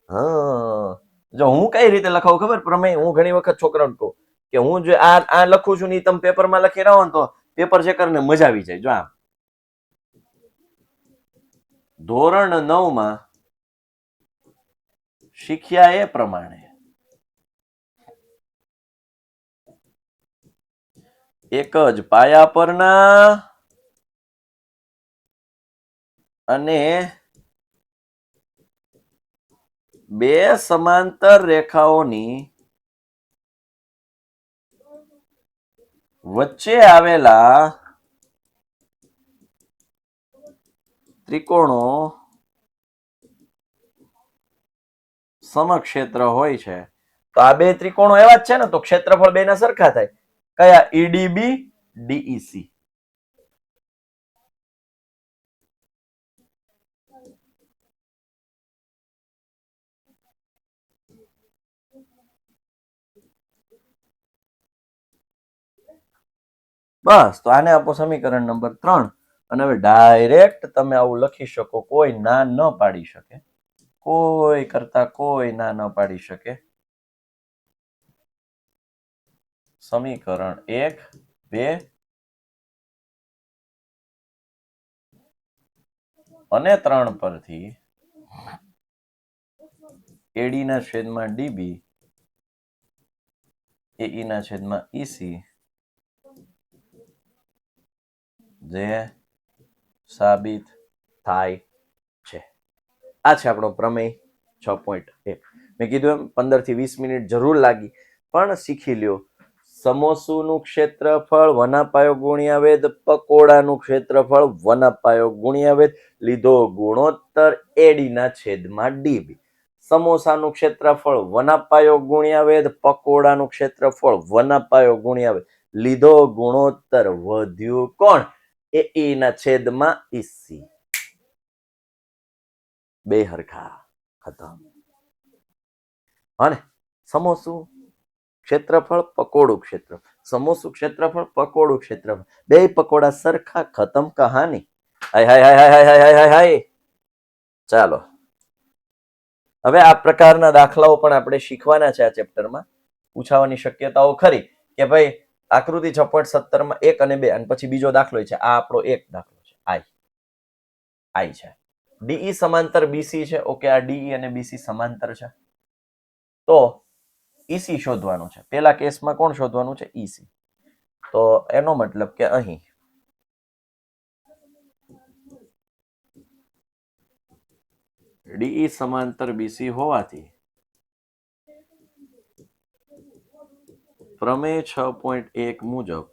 હા, જો હું કઈ રીતે લખાવું ખબર પ્રમેય? હું ઘણી વખત છોકરાઓને કહું કે હું જે આ લખું છું ને તમે પેપરમાં લખી રહો ને તો પેપર ચેક કરીને મજા આવી જાય. જો આમ ધોરણ 9માં શીખ્યા એ પ્રમાણે એક જ પાયા પરના અને બે સમાંતર રેખાઓની વચ્ચે આવેલા ત્રિકોણો સમક્ષેત્ર હોય છે. તો આ બે ત્રિકોણો એવા જ છે ને, તો ક્ષેત્રફળ બેના સરખા થાય. કયા? ઈડીબી, ડીઈસી. બસ, તો આને આપો સમીકરણ નંબર 3. અને હવે ડાયરેક્ટ તમે આવું લખી શકો, કોઈ ના ન પાડી શકે, કોઈ કરતા કોઈ ના ન પાડી શકે. સમીકરણ 1, 2 અને 3 પરથી એડી ના છેદમાં ડીબી, એઈ ના છેદમાં ઈસી જે સાબિત થાય છે. આ છે આપણો પ્રમેય 6.1. મેં કીધું એમ 15 થી 20 મિનિટ જરૂર લાગી, પણ શીખી લ્યો. સમોસુનું ક્ષેત્રફળ 1/2 ગુણ્યા વેધ, પકોડાનું ક્ષેત્રફળ 1/2 ગુણ્યા વેધ, લીધો ગુણોત્તર એડી ના છેદમાં ડીબી. સમોસાનું ક્ષેત્રફળ 1/2 ગુણ્યા વેધ, પકોડાનું ક્ષેત્રફળ 1/2 ગુણ્યા વેધ, લીધો ગુણોત્તર વધ્યું કોણ? એઈ ના છેદમાં ઈસી. બે હરખા ખતમ. અને સમોસું ક્ષેત્રફળ, પકોડું ક્ષેત્રફળ, સમોસું ક્ષેત્રફળ, પકોડું ક્ષેત્રફળ, બે પકોડા સરખા, ખતમ કહાની. હાય હાય હાય હાય હાય હાય હાય હાય. ચાલો, હવે આ પ્રકારના દાખલાઓ પણ આપણે શીખવાના છે આ ચેપ્ટરમાં. પૂછાવાની શક્યતાઓ ખરી કે ભાઈ આકૃતિ 6.17 માં 1 અને 2 અને પછી બીજો દાખલો છે. આ આપણો એક દાખલો છે. આઈ છે. ડીઈ સમાંતર બીસી છે. ઓકે, આ ડીઈ અને બીસી સમાંતર છે. તો ઈસી શોધવાનું છે. પેલા કેસમાં કોણ શોધવાનું છે? ઈસી. તો એનો મતલબ કે અહીં ડીઈ સમાંતર બીસી હોવાથી પ્રમેય 6.1 મુજબ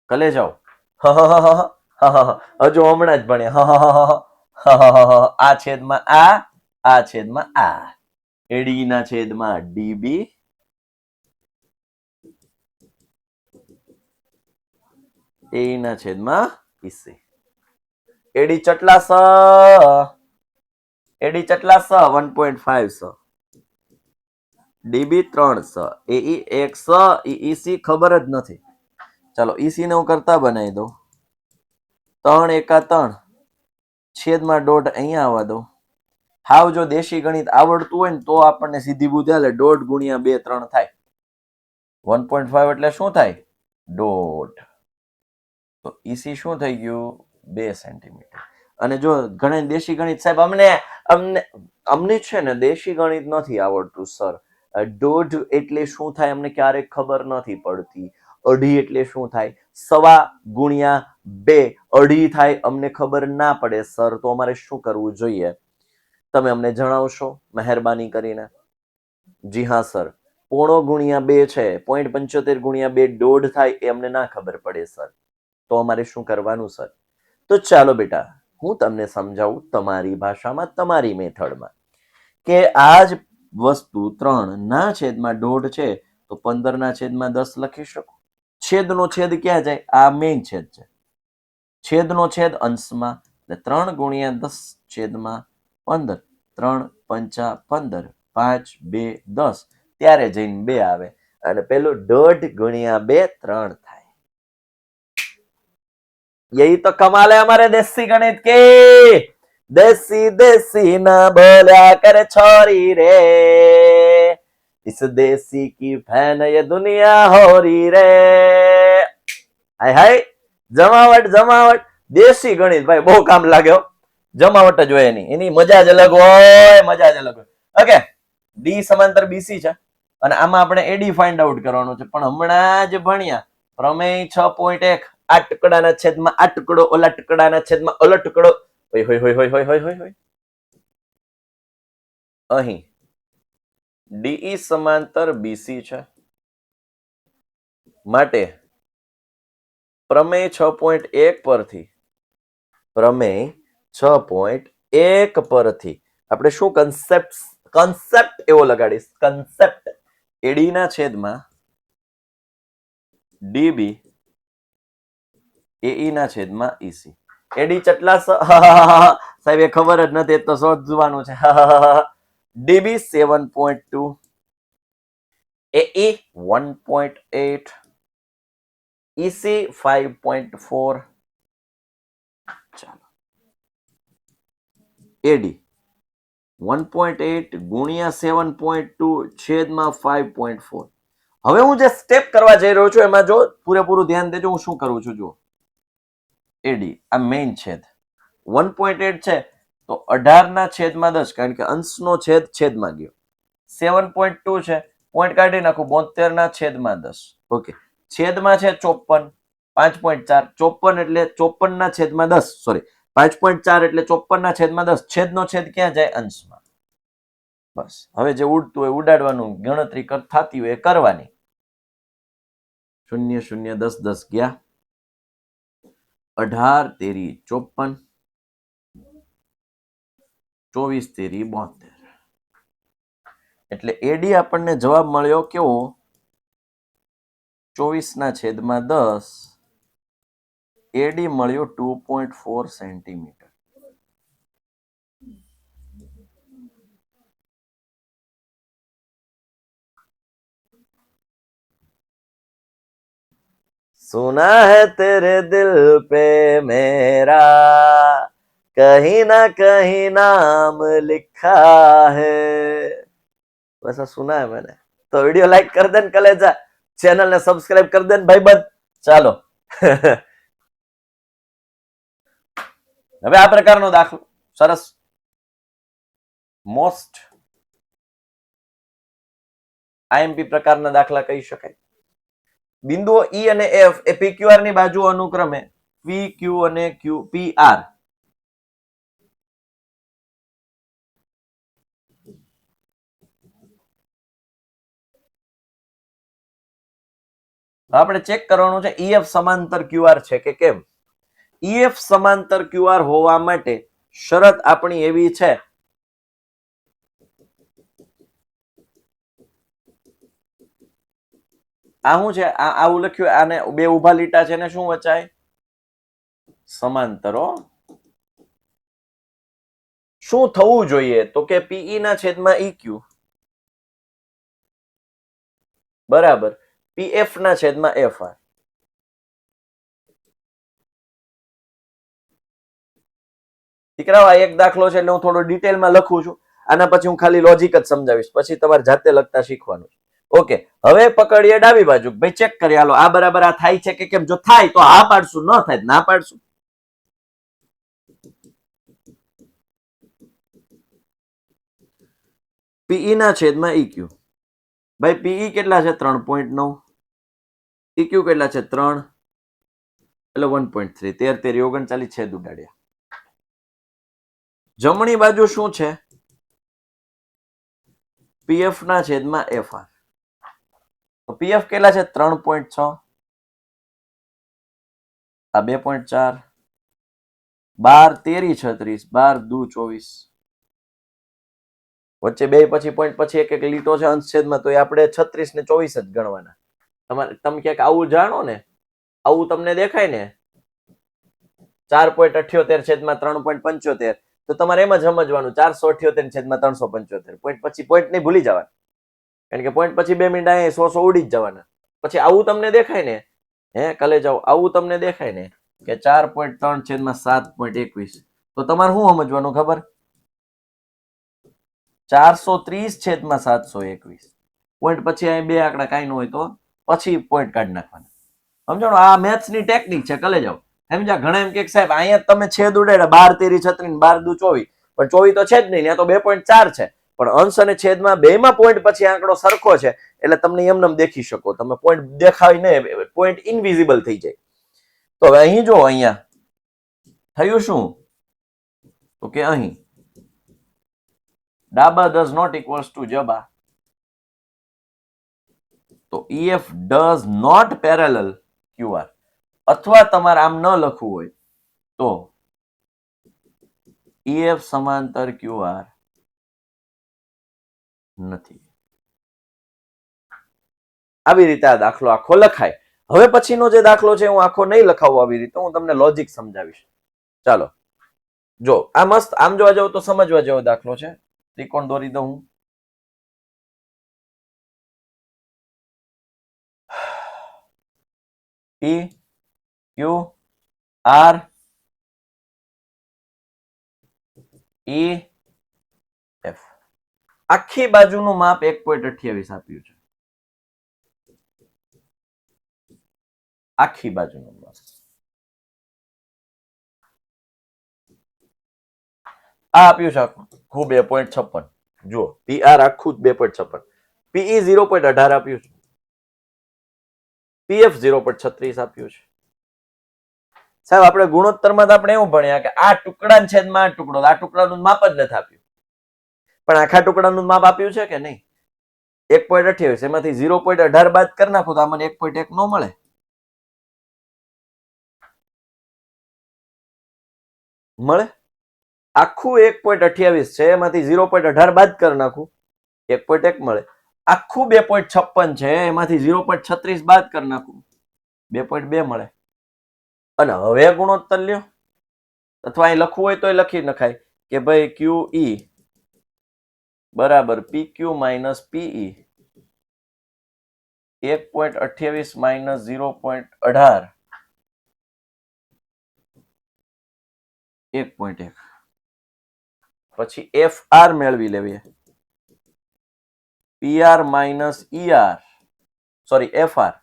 કલે જાઓ. હજુ હમણાં જ ભણ્યા. આ છેદમાં આ છેદમાં આ, એડી ના છેદમાં ડીબી, એ ના છેદમાં ઈસી. એડી ચટલા સ, એડી ચટલા સ 1.5 સ, ડીબી 3 સ, એઈ 1 સ, ઈસી ખબર જ નથી. ચાલો ઈસી ને હું કરતા બનાવી દઉં. 3 એકા 3, છેદમાં દોઢ અહીંયા આવવા દો. હાવ જો દેશી ગણિત આવડતું હોય ને તો આપણને સીધી બુદ્ધિ હાલે. 1.5 ગુણ્યા 2 3 થાય. 1.5 એટલે શું થાય? દોઢ. તો ઈસી શું થઈ ગયું? 2 સેન્ટીમીટર. અને જો ઘણા દેશી ગણિત સાહેબ અમને છે ને દેશી ગણિત નથી આવડતું સર. દોઢ એટલે શું થાય અમને ક્યારેક ખબર નથી પડતી. અઢી એટલે શું થાય? 1.25 ગુણ્યા 2 અઢી થાય, અમને ખબર ના પડે સર. તો અમારે શું કરવું જોઈએ? તમે અમને જણાવશો મહેરબાની કરીને? જી હા સર. 0.5 ગુણ્યા 2 છે, 0.75 ગુણ્યા 2 દોઢ થાય, એ અમને ના ખબર પડે સર. તો અમારે શું કરવાનું સર? તો ચાલો બેટા, હું તમને સમજાવું તમારી ભાષામાં, તમારી મેથડમાં, કે આ જ વસ્તુ 3/1/2 છે તો 15/10 લખી શકો. છેદનો છેદ ક્યાં જાય? આ મેઇન છેદ છે. છેદનો છેદ અંશમાં, એટલે 3×10/15. 3×5 = 15, 5, 2, 10. ત્યારે જઈને 2 આવે અને પેલું 1.5 × 2 3 થાય. यही तो कमाल है हमारे देसी गणित के. देसी देसी ना बोला कर छोरी रे, इस देसी की फैन ये दुनिया हो रही रे. हाय हाय, જમાવટ જમાવટ. દેશી ગણિત ભાઈ બહુ કામ લાગ્યો. જમાવટ જ હોય એની મજા જ અલગ હોય, મજા જ અલગ હોય. ઓકે, ડી સમાંતર બીસી છે અને આમાં આપણે એડી ફાઇન્ડ આઉટ કરવાનું છે, પણ હમણાં જ ભણ્યા પ્રમેય 6.1, આ ટુકડાના છેદમાં આ ટુકડો, ઓલા ટુકડાના છેદમાં ઓલો ટુકડો. હોય હોય હોય હોય હોય હોય હોય. અહીં ડીઈ સમાંતર બીસી છે માટે પ્રમેય 6.1 પરથી, પ્રમેય 6.1 પરથી આપણે શું કન્સેપ્ટ એવો લગાડીશ, કન્સેપ્ટ. એડી ના છેદમાં ડીબી, એઈ ના છેદમાં ઈસી. એડી ચટલા સાહેબ એ ખબર જ નથી, તો શોધવાનું છે. ડીબી 7.2, એઈ 1.8, ઈસી 5.4. ચાલો, એડી 1.8 ગુણ્યા 7.2 છેદમાં 5.4. હવે હું જે સ્ટેપ કરવા જઈ રહ્યો છું એમાં જો પૂરેપૂરું ધ્યાન દેજો હું શું કરું છું. જો એડી આ મેઇન છેદ 1.8 છે તો 18/10, કારણ કે અંશનો છેદ છેદમાં ગયો. 7.2 છે, પોઈન્ટ કાઢી નાખું, 72/10. ઓકે, છેદમાં છે 54, 5.4. 54 એટલે 54/10, સોરી 5.4 એટલે 54/10. છેદનો છેદ ક્યાં જાય? અંશમાં. બસ, હવે જે ઉડતું હોય ઉડાડવાનું, ગણતરી થતી હોય એ કરવાની. 0 0 10 10 ગયા, 18 તેરી 54, 24 તેરી 72. એટલે એડી આપણને જવાબ મળ્યો કેવો? 24/10. એડી મળ્યો 2.4 સેન્ટીમીટર. सुना है तेरे दिल पे मेरा कहीं ना कहीं नाम लिखा है, वैसा सुना है मैंने. तो वीडियो लाइक कर दे कलेजा, चैनल ने सब्सक्राइब कर दे भाई बंद. ચાલો હવે આ પ્રકારનો દાખલો સરસ, મોસ્ટ આઈએમપી પ્રકારના દાખલા કહી શકાય. બિંદુઓ ઈ અને એફ એ પીક્યુઆર ની બાજુ અનુક્રમે પી ક્યુ અને ક્યુ પી આર આપણે ચેક કરવાનું છે ઈએફ સમાંતર ક્યુઆર છે કે કેમ. ઈએફ સમાંતર ક્યુઆર હોવા માટે શરત આપણી એવી છે આ શું છે, આવું લખ્યું, આને બે ઉભા લીટા છે ને શું વચાય? સમાંતરો. શું થવું જોઈએ? તો કે પીઈ ના છેદમાં ઈક્યુ બરાબર પીએફ ના છેદમાં એફઆર. દીકરાઓ આ એક દાખલો છે એટલે હું થોડો ડિટેલમાં લખું છું, આના પછી હું ખાલી લોજિક જ સમજાવીશ, પછી તમારે જાતે લખતા શીખવાનું. ઓકે, હવે પકડીએ ડાબી બાજુ. ભાઈ ચેક કરીએ, હાલો આ બરાબર આ થાય છે કે કેમ. જો થાય તો હા પાડશું, ન થાય ના પાડશું. પીઈ ના છેદમાં ઈક્યુ. ભાઈ પીઈ કેટલા છે? 3.9. ઈક્યુ કેટલા છે? 3 એટલે 1.3. 13 તેરી 39 છેદ ઉડાડ્યા. જમણી બાજુ શું છે? પીએફ ના છેદમાં એફઆર. તો પીએફ કેટલા છે? 3.6. આ 2.4, 12 તેરી 36, 12 દુ 24, વચ્ચે બે પછી પોઈન્ટ પછી એક એક લીટો છે અંશ છેદમાં, તો એ આપણે 36 ને 24 જ ગણવાના. તમે ક્યાંક આવું જાણો ને, આવું તમને દેખાય ને 4.78 છેદમાં 3.75, તો તમારે એમ જ સમજવાનું 478 છેદમાં 375. પોઈન્ટ પછી પોઈન્ટ નહીં ભૂલી જવાના, કારણ કે પોઈન્ટ પછી 2 મિનિટ અહીંયા 100 ઉડી જ જવાના. પછી આવું તમને દેખાય ને, કાલે જાઓ, આવું તમને દેખાય ને કે 4.3 છેદમાં 7.21, તો તમારે શું સમજવાનું ખબર? 430 છેદમાં 721. પોઈન્ટ પછી અહીં બે આંકડા કાંઈ ન હોય તો પછી પોઈન્ટ કાઢી નાખવાના. સમજાણો? આ મેથ્સ ની ટેકનિક છે, કલે જાઓ. સમજા? ઘણા એમ કે સાહેબ અહીંયા તમે છેદ ઉડાડ્યા 12 તેરી 36, 12 દુ 24, પણ 24 તો છે જ નહીં, ત્યાં તો 2.4 છે. પણ અંશ અને છેદમાં બેમાં પોઈન્ટ પછી આંકડો સરખો છે, એટલે તમને એમને દેખી શકો. તમે પોઈન્ટ દેખાય ને, પોઈન્ટ ઇનવિઝિબલ થઈ જાય. તો હવે અહીં જો, અહીંયા થયું શું? તો કે અહીં ડાબા does not equals to જબા. તો EF does not parallel QR. અથવા તમારે આમ ન લખવું હોય તો EF સમાંતર QR નથી. આવી રીતે આ દાખલો આખો લખાય. હવે પછીનો જે દાખલો છે હું આખો નહીં લખાવું આવી રીતે, હું તમને લોજિક સમજાવીશ. ચાલો જો, આ મસ્ત આમ જોવા જાવ તો સમજવા જેવો દાખલો છે. ત્રિકોણ દોરી દઉં હું. P Q R E F. આખી બાજુનું માપ 1.28 આપ્યું છે. આખી બાજુનું માપ આ આપ્યું છે આખું 2.56. જુઓ, PR આખું 2.56, PE 0.18 આપ્યું છે, PF 0.36 આપ્યું છે. સાહેબ આપણે ગુણોત્તરમાં તો આપણે એવું ભણ્યા કે આ ટુકડા છેદમાં આ ટુકડો, આ ટુકડાનું માપ જ નથી આપ્યું. પણ આખા ટુકડાનું માપ આપ્યું છે કે નહીં? 1.28, એમાંથી 0.18 બાદ કરી નાખો તો મને 1.1 નો મળે. મળે? આખું 1.28 છે, એમાંથી 0.18 બાદ કરી નાખું 1.1 મળે. આખું 2.56 છે, એમાંથી 0.36 બાદ કરી નાખું 2.2 મળે. અને હવે ગુણોત્તર લ્યો, અથવા અહીં લખવું હોય તો લખી નખાય કે ભાઈ QE બરાબર PQ માઇનસ PE 1.28 માઇનસ 0.18 1.1. પછી FR મેળવી લેવી, PR minus ER, sorry FR,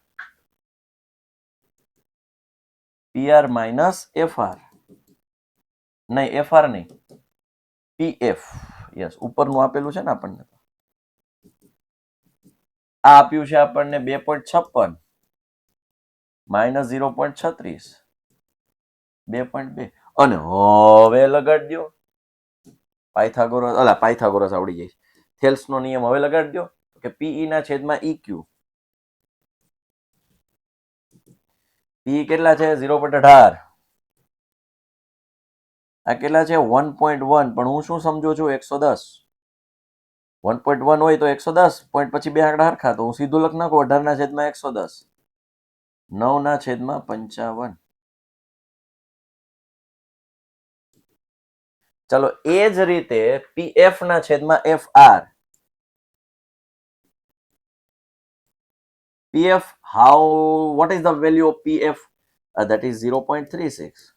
PR minus FR, નહીં FR નહીં, PF. યસ, ઉપરનું આપેલું છે ને આપણને, આ આપ્યું છે આપણને 2.56 માઇનસ 0.36 2.2. અને હવે લગાડી દો પાયથાગોરસ આવડી જાય, થેલ્સનો નિયમ હવે લગાડી દો કે PE ના છેદમાં EQ. PE કેટલા છે? 0.18. આ કેટલા છે? 1.1. પણ હું શું સમજુ છું? 110. 1.1 હોય તો 110, પોઈન્ટ પછી બે આંકડા હરખા, તો હું સીધું લખ નાખું 18 ના છેદમાં 110, 9 ના છેદમાં 55. ચાલો એ જ રીતે PF ના છેદમાં FR. PF, what is the value of PF? That is 0.36.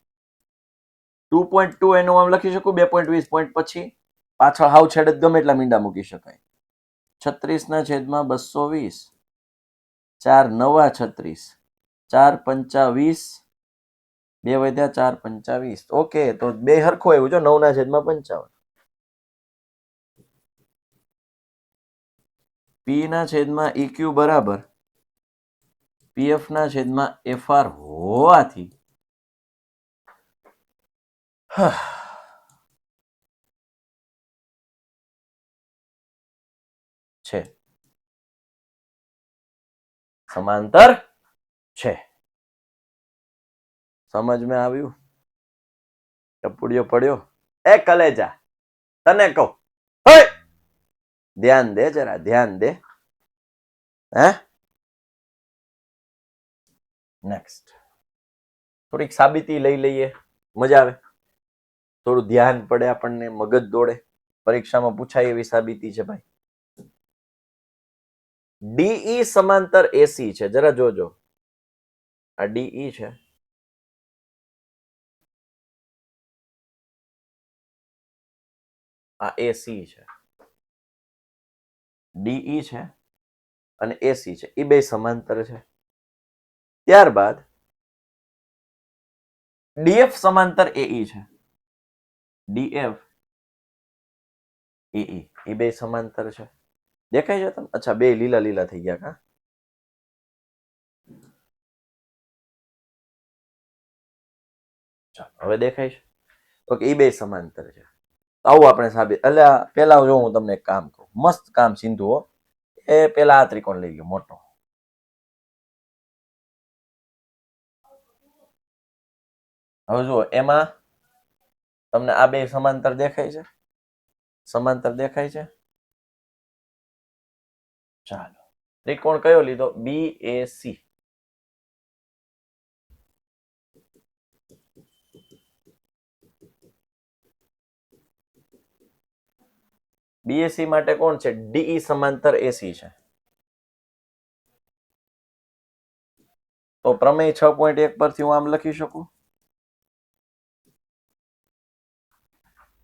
2.2 એનું આમ લખી શકું 2.20, પોઈન્ટ પછી પાછળ હાવ છેડે ગમે એટલા મીંડા મૂકી શકાય. 36 ના છેદમાં 220, 4 નવા 36, 4 પંચા 20, બે વધ્યા 4 પંચા 20. ઓકે, તો બે હરખું આવ્યું છે, 9 ના છેદમાં 55. P ના છેદમાં EQ બરાબર PF ના છેદમાં FR હોવાથી છે સમાંતર છે. સમજ में આવ્યું? ટપુડિયો પડ્યો. એ કલેજા, તને કહું, ધ્યાન દે, જરા ધ્યાન દે. હે નેક્સ્ટ થોડીક સાબિતી લઈ લઈએ, મજા આવે, થોડું ધ્યાન પડે, આપણને મગજ દોડે. પરીક્ષામાં પૂછાય એવી સાબિતી છે ભાઈ. ડીઈ સમાંતર એસી છે, જરા જોજો. આ ડીઈ છે, આ એસી છે. ડીઈ છે અને એસી છે, એ બે સમાંતર છે. ત્યારબાદ ડીએફ સમાંતર એઈ છે. ડીએફ એઈ, એ બે સમાંતર છે. દેખાય છે તમને? અચ્છા, બે લીલા લીલા થઈ ગયા કા? ચાલો, હવે દેખાય છે? ઓકે, એ બે સમાંતર છે. આવું આપણે સાબિત, એટલે પેલા જો હું તમને એક કામ કરું, મસ્ત કામ સિંધુ હો. એ પેલા આ ત્રિકોણ લઈ ગયો મોટો. હવે જુઓ, એમાં તમને આ બે સમાંતર દેખાય છે? સમાંતર દેખાય છે? ચાલો, ત્રિકોણ કયો લીધો? BAC. BAC માટે કોણ છે? DE સમાંતર AC છે. તો પ્રમેય 6.1 પરથી હું આમ લખી શકું,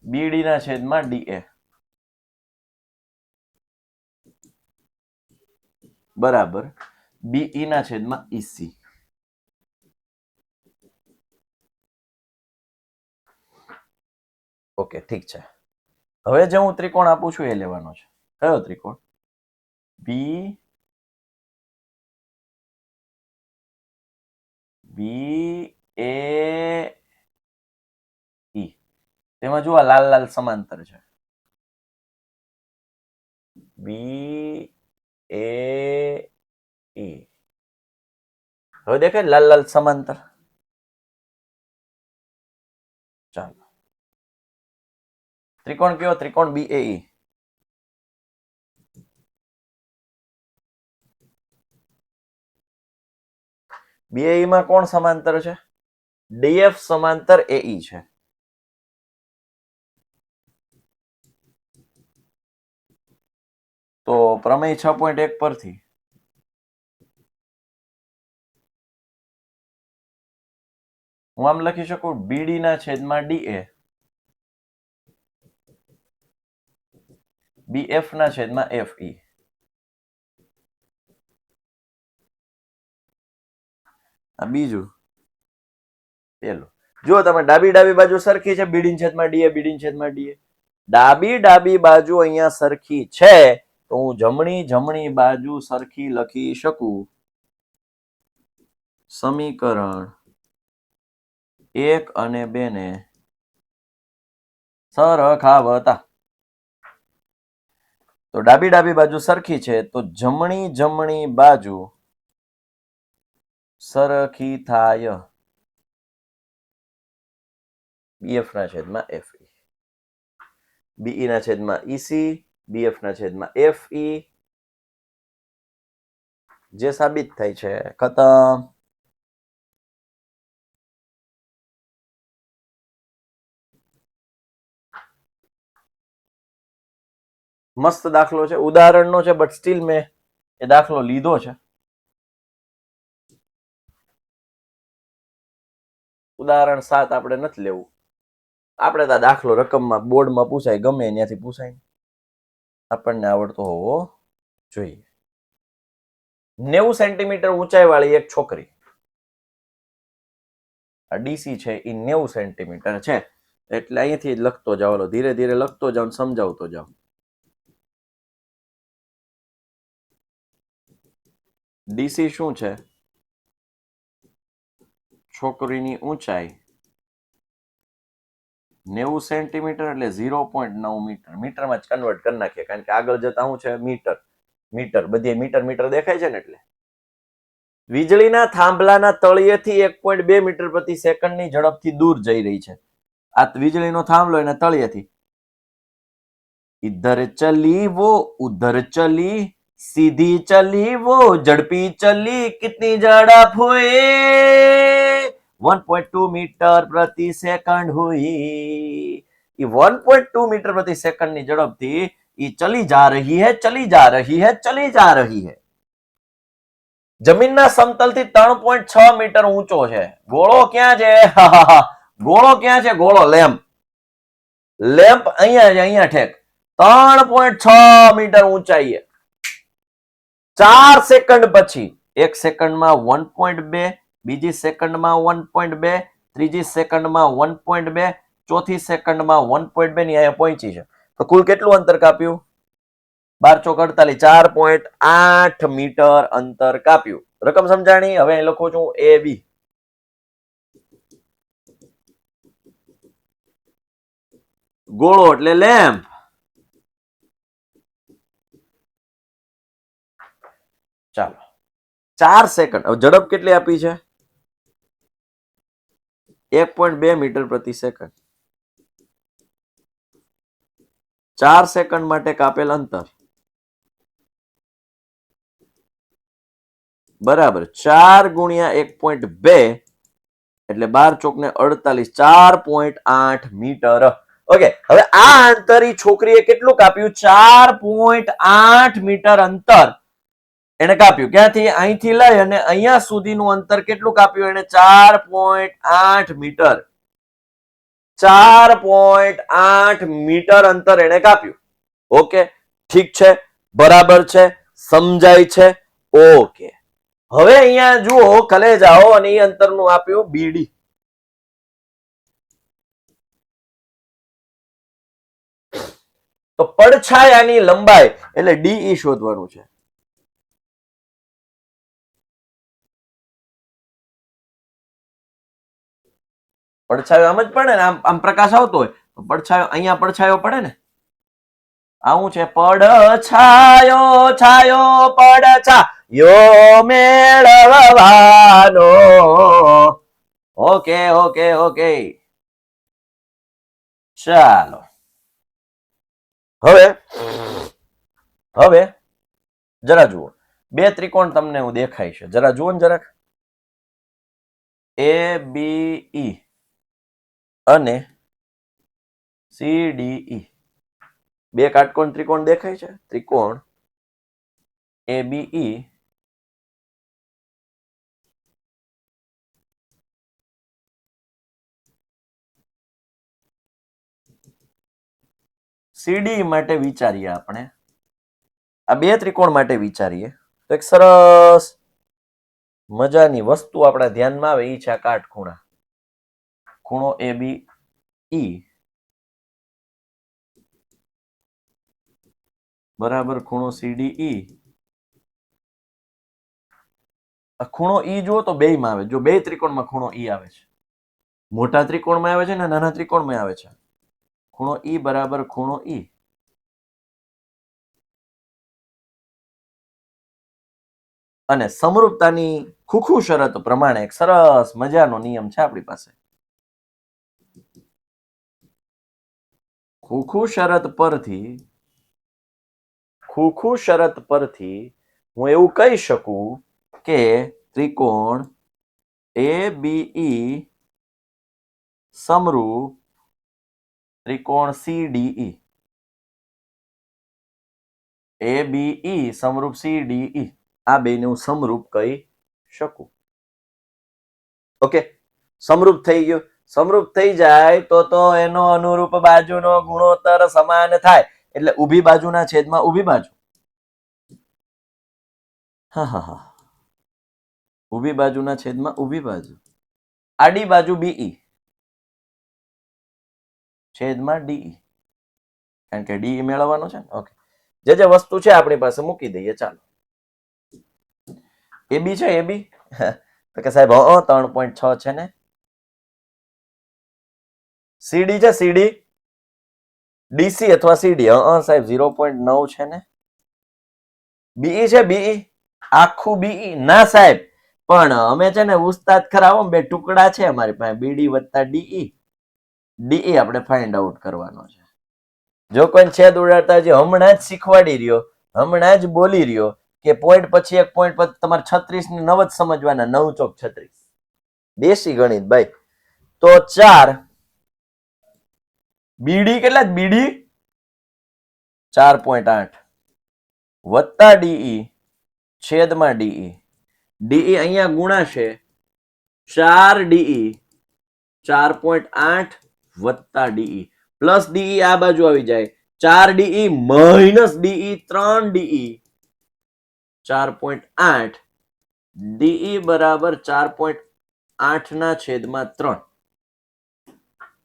BD ના છેદમાં DA બરાબર BE ના છેદમાં EC. ઓકે, ઠીક છે. હવે જે હું ત્રિકોણ આપું છું એ લેવાનો છે. કયો ત્રિકોણ? BAE. તેમાં જુઓ લાલ લાલ સમાંતર છે. BAE. હવે દેખાય લાલ લાલ સમાંતર? ચાલો, ત્રિકોણ કયો? ત્રિકોણ BAE. BAE માં કોણ સમાંતર છે? DF સમાંતર AE છે. તો પ્રમેય 6.1 પરથી હું આમ લખી શકું, BD ના છેદમાં DA BF ના છેદમાં FE. આ બીજું. પેલું જો તમે ડાબી બાજુ સરખી છે, BD ની છેદમાં DA, BD ની છેદમાં DA. ડાબી બાજુ અહીંયા સરખી છે, તો હું જમણી બાજુ સરખી લખી શકું. સમીકરણ 1 અને 2 ને સરખાવતા. તો ડાબી બાજુ સરખી છે, તો જમણી બાજુ સરખી થાય. BF ના છેદમાં FE, BE ના છેદમાં EC, BF ના છેદમાં FE. જે સાબિત થાય છે, ખતમ. મસ્ત દાખલો છે, ઉદાહરણનો છે, બટ સ્ટીલ મેં એ દાખલો લીધો છે. ઉદાહરણ 7 આપણે નથી લેવું. આપણે તો દાખલો રકમમાં બોર્ડમાં પૂછાય, ગમે ત્યાંથી પૂછાય, આપણને આવડતો હોવો જોઈએ. 90 સેન્ટીમીટર ઊંચાઈ વાળી એક છોકરી, આ ડીસી છે, એ 90 સેન્ટીમીટર છે. એટલે અહીંથી જ લખતો જાવ, ધીરે ધીરે લખતો જાવ, સમજાવતો જાવ. ડીસી શું છે? છોકરીની ઊંચાઈ 90 સેન્ટીમીટર એટલે 0.9 મીટર. મીટરમાં જ કન્વર્ટ કરી નાખીએ, કારણ કે આગળ જતા શું છે? મીટર બધી મીટર દેખાય છે ને. એટલે વીજળીના થાંભલાના તળિયેથી 1.2 મીટર પ્રતિ સેકન્ડની ઝડપથી દૂર જઈ રહી છે. આ વીજળીનો થાંભલો એને તળિયેથી इधर चली वो उधर चली सीधी चली वो झड़पी चली कितनी झड़प हुई 1.2 मीटर प्रति सेकंड हुई 1.2 मीटर प्रति सेकंड ની ઝડપથી એ ચલી જા રહી है ચલી જા રહી है ચલી જા રહી है જમીનના સમતલથી 3.6 મીટર ઊંચો છે ગોળો ક્યાં છે ગોળો ક્યાં છે ગોળો લેમ્પ અહીંયા છે અહીંયા ઠેક 3.6 મીટર ઊંચાઈએ 4 સેકન્ડ પછી એક સેકન્ડમાં 1.2 બીજી સેકન્ડમાં 1.2 ત્રીજી સેકન્ડમાં 1.2 ચોથી સેકન્ડમાં 1.2 ની અહીંયા પહોંચી છે તો કુલ કેટલું અંતર કાપ્યું 12 ચોક 48 4.8 મીટર અંતર કાપ્યું રકમ સમજાણી હવે અહીં લખું છું એ બી ગોળો એટલે લેમ્પ ચાલો 4 સેકન્ડ ઝડપ કેટલી આપી છે 1.2 મીટર પ્રતિ સેકન્ડ 4 સેકન્ડ માટે કાપેલ અંતર બરાબર 4 ગુણ્યા 1.2 એટલે 12 ચોક ને 48 4.8 મીટર ઓકે હવે આ અંતર ઈ છોકરીએ કેટલું કાપ્યું 4.8 મીટર અંતર એને કાપ્યું ક્યાંથી અહીંથી લઈ અને અહીંયા સુધીનું અંતર કેટલું કાપ્યું એને 4.8 મીટર 4.8 મીટર અંતર એને કાપ્યું ઓકે ઠીક છે બરાબર છે સમજાય છે ઓકે હવે અહીંયા જુઓ કલે જાઓ અને એ અંતરનું આપ્યું બીડી તો પડછાયાની લંબાઈ એટલે ડીઈ શોધવાનું છે પડછાયો આમ જ પડે ને આમ પ્રકાશ આવતો હોય પડછાયો અહીંયા પડછાયો પડે ને આવું છે પડછાયો છાયો પડછાયો મેળવવાનો ઓકે ઓકે ઓકે ચાલો હવે જરા જુઓ બે ત્રિકોણ તમને હું દેખાય છે જરા જુઓ ને જરાક એ બી ઈ અને સીડીઈ બે કાટકોણ ત્રિકોણ દેખાય છે ત્રિકોણ એબીઈ સીડી માટે વિચારીએ આપણે આ બે ત્રિકોણ માટે વિચારીએ તો એક સરસ મજાની વસ્તુ આપણા ધ્યાનમાં આવે એ છે આ કાટખૂણા ખૂણો એબીઈ બરાબર ખૂણો સીડીઈ ખૂણો ઈ જુઓ તો બે માં આવે જો બે ત્રિકોણમાં ખૂણો ઈ આવે છે મોટા ત્રિકોણમાં આવે છે ને નાના ત્રિકોણમાં આવે છે ખૂણો ઈ બરાબર ખૂણો ઈ અને સમરૂપતાની ખુખુ શરત પ્રમાણે એક સરસ મજાનો નિયમ છે આપણી પાસે ખુખુ શરત પરથી હું એવું કહી શકું કે ત્રિકોણ એબીઈ સમરૂપ ત્રિકોણ સીડીઈ એબીઈ સમરૂપ સીડીઈ આ બેને હું સમરૂપ કહી શકું ઓકે સમરૂપ થઈ ગયું સમરૂપ થઈ જાય તો એનો અનુરૂપ બાજુનો ગુણોત્તર સમાન થાય એટલે ઊભી બાજુના છેદમાં ઊભી બાજુ હા ઊભી બાજુના છેદમાં ઊભી બાજુ આડી બાજુ બીઈ છેદમાં ડીઈ કારણ કે ડીઈ મેળવવાનો છે ને ઓકે જે વસ્તુ છે આપણી પાસે મૂકી દઈએ ચાલો એબી છે એબી તો કે સાહેબ 3.6 છે ને સીડી છે સીડી ડીસી અથવા સીડી સાહેબ 0.9 છે ને બીઈ છે બીઈ આખું બીઈ ના સાહેબ પણ અમે છે ને ઉસ્તાદ ખરા બે ટુકડા છે અમારી પાસે બીડી વત્તા ડીઈ ડીઈ આપણે ફાઇન્ડ આઉટ કરવાનો છે. જો કોઈ છેદ ઉડાડતા જે હમણાં જ શીખવાડી રહ્યો, હમણાં જ બોલી રહ્યો કે પોઈન્ટ પછી એક પોઈન્ટ પછી તમારે 36 ને 9 જ સમજવાના, 9 ચોક 36. દેશી ગણિત ભાઈ. તો 4 બીડી કેટલા બીડી 4.8 વત્તા ડીઈ છેદમાં ડીઈ. ડીઈ અહીંયા ગુણાશે 4 ડીઈ 4.8 વત્તા ડીઈ પ્લસ ડીઈ આ બાજુ આવી જાય 4 DE minus DE 3 DE 4.8 DE બરાબર 4.8 ના છેદમાં 3.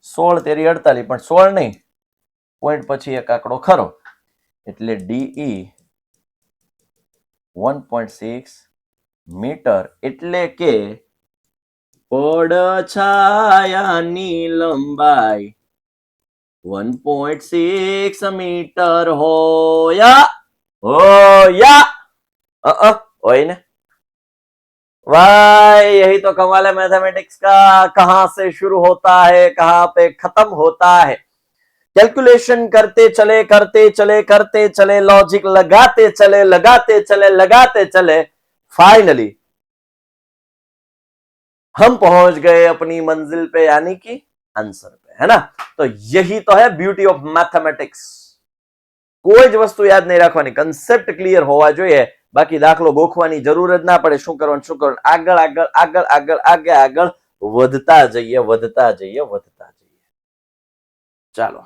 16 તેરી 48 પણ 16 નહીં, પોઈન્ટ પછી એક આંકડો ખરો એટલે ડીઈ 1.6 મીટર એટલે કે પડછાયાની લંબાઈ 1.6 मीटर होया होई ने भाई. यही तो कमाल है मैथमेटिक्स का. कहां से शुरू होता है कहां पे खत्म होता है. कैलकुलेशन करते चले लॉजिक लगाते चले फाइनली हम पहुंच गए अपनी मंजिल पे यानी कि आंसर पे, है ना. तो यही तो है ब्यूटी ऑफ मैथमेटिक्स. કોઈ જ વસ્તુ યાદ નહીં રાખવાની, કન્સેપ્ટ ક્લિયર હોવા જોઈએ. બાકી દાખલો ગોખવાની જરૂર જ ના પડે. શું કરવાનું આગળ વધતા જઈએ. ચાલો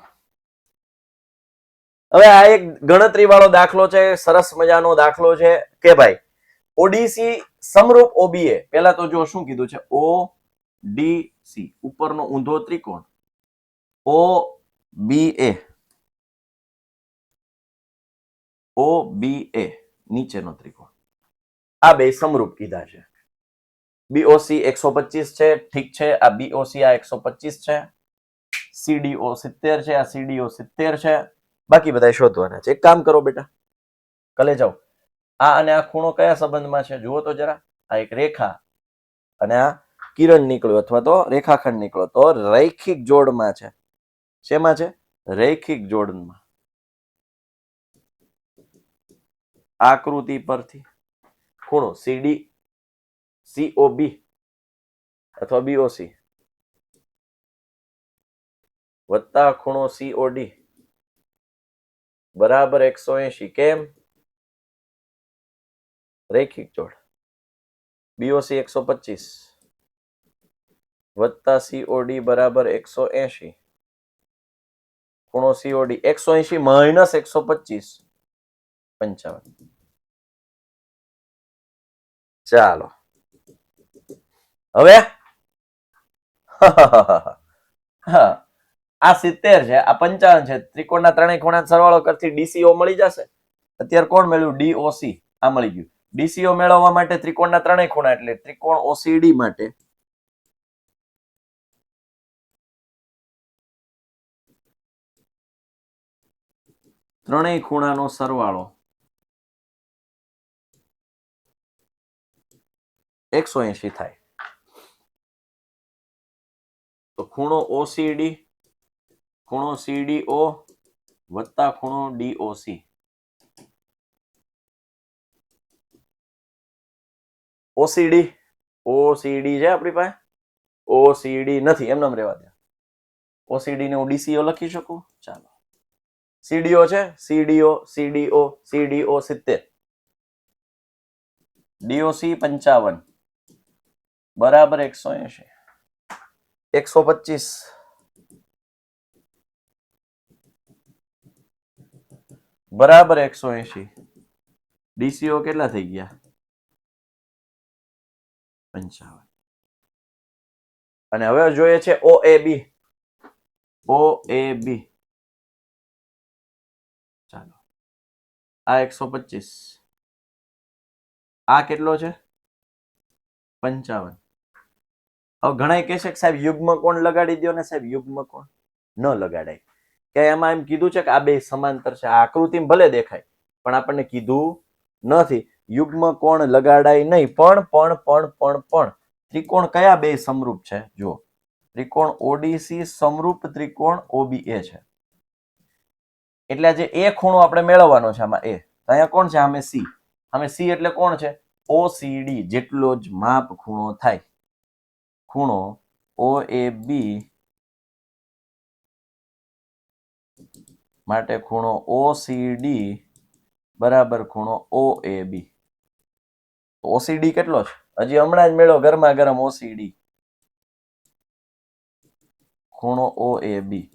હવે આ એક ગણતરી વાળો દાખલો છે, સરસ મજાનો દાખલો છે કે ભાઈ ઓડીસી સમરૂપ ઓબીએ. પહેલા તો જો શું કીધું છે, ઓડીસી ઉપરનો ઊંધો ત્રિકોણ, ઓબીએ નીચેનો ત્રિકોણ, આ બે સમરૂપ કીધા છે. બીઓસી 125 છે, ઠીક છે. આ બીઓસી આ 125 છે, સીડીઓ 70 છે, આ સીડીઓ 70 છે. બાકી બધા શોધવાના છે. એક કામ કરો બેટા, કલે જાઓ. આ અને આ ખૂણો કયા સંબંધમાં છે જુઓ તો જરા. આ એક રેખા અને આ કિરણ નીકળ્યો અથવા તો રેખાખંડ નીકળ્યો તો રૈખિક જોડમાં છે. શેમાં છે? રૈખિક જોડમાં. આકૃતિ પરથી ખૂણો સીડી સીઓબી અથવા બીઓસી વત્તા ખૂણો સીઓડી બરાબર 180. કેમ? રૈખિક જોડ. બીઓસી 125 વત્તા સીઓડી બરાબર 180. ખૂણો સીઓડી 180 માઇનસ 125 55. ચાલો હવે આ 70 છે, આ 55 છે. ત્રિકોણના ત્રણેય ખૂણા સરવાળો કરતી ડીસીઓ મળી જશે. અત્યારે કોણ મેળવ્યું? ડીઓસી. આ મળી ગયું. ડીસીઓ મેળવવા માટે ત્રિકોણના ત્રણેય ખૂણા એટલે ત્રિકોણ ઓસીડી માટે ત્રણેય ખૂણાનો સરવાળો 180 થાય. તો ખૂણો ઓસીડી ખૂણો સીડીઓ વત્તા ખૂણો ડીઓસી. ઓસીડી છે આપણી પાસે. ઓસીડી નથી, એમ નામ રહેવા દે. ઓસીડી ને હું ડીસીઓ લખી શકું. ચાલો સીડીઓ છે, સીડીઓ 70, ડીઓસી 55 બરાબર 180. 125 બરાબર 180. ડીસીઓ કેટલા થઈ ગયા? 55. અને હવે જોઈએ છે ઓએબી. ચાલો આ 125, આ કેટલો છે? 55. હવે ઘણા કહેશે કે સાહેબ યુગ્મ કોણ લગાડી દો ને. સાહેબ યુગ્મ કોણ ન લગાડાય. કે એમાં એમ કીધું છે કે આ બે સમાંતર છે. આ આકૃતિમાં ભલે દેખાય પણ આપણને કીધું નથી. યુગ્મ કોણ લગાડાય નહીં. પણ ત્રિકોણ કયા બે સમરૂપ છે? જુઓ, ત્રિકોણ ઓડીસી સમરૂપ ત્રિકોણ ઓબીએ છે. એટલે જે એ ખૂણો આપણે મેળવવાનો છે આમાં એ, અહીંયા કોણ છે? આમે સી. આમે સી એટલે કોણ છે? ઓસીડી જેટલો જ માપ ખૂણો થાય. ખૂણો ઓએબી માટે ખૂણો ઓસીડી બરાબર ખૂણો ઓએબી. ઓસીડી કેટલો છે? હજી હમણાં જ મેળવો ગરમા ગરમ ઓસીડી. ખૂણો ઓએબી.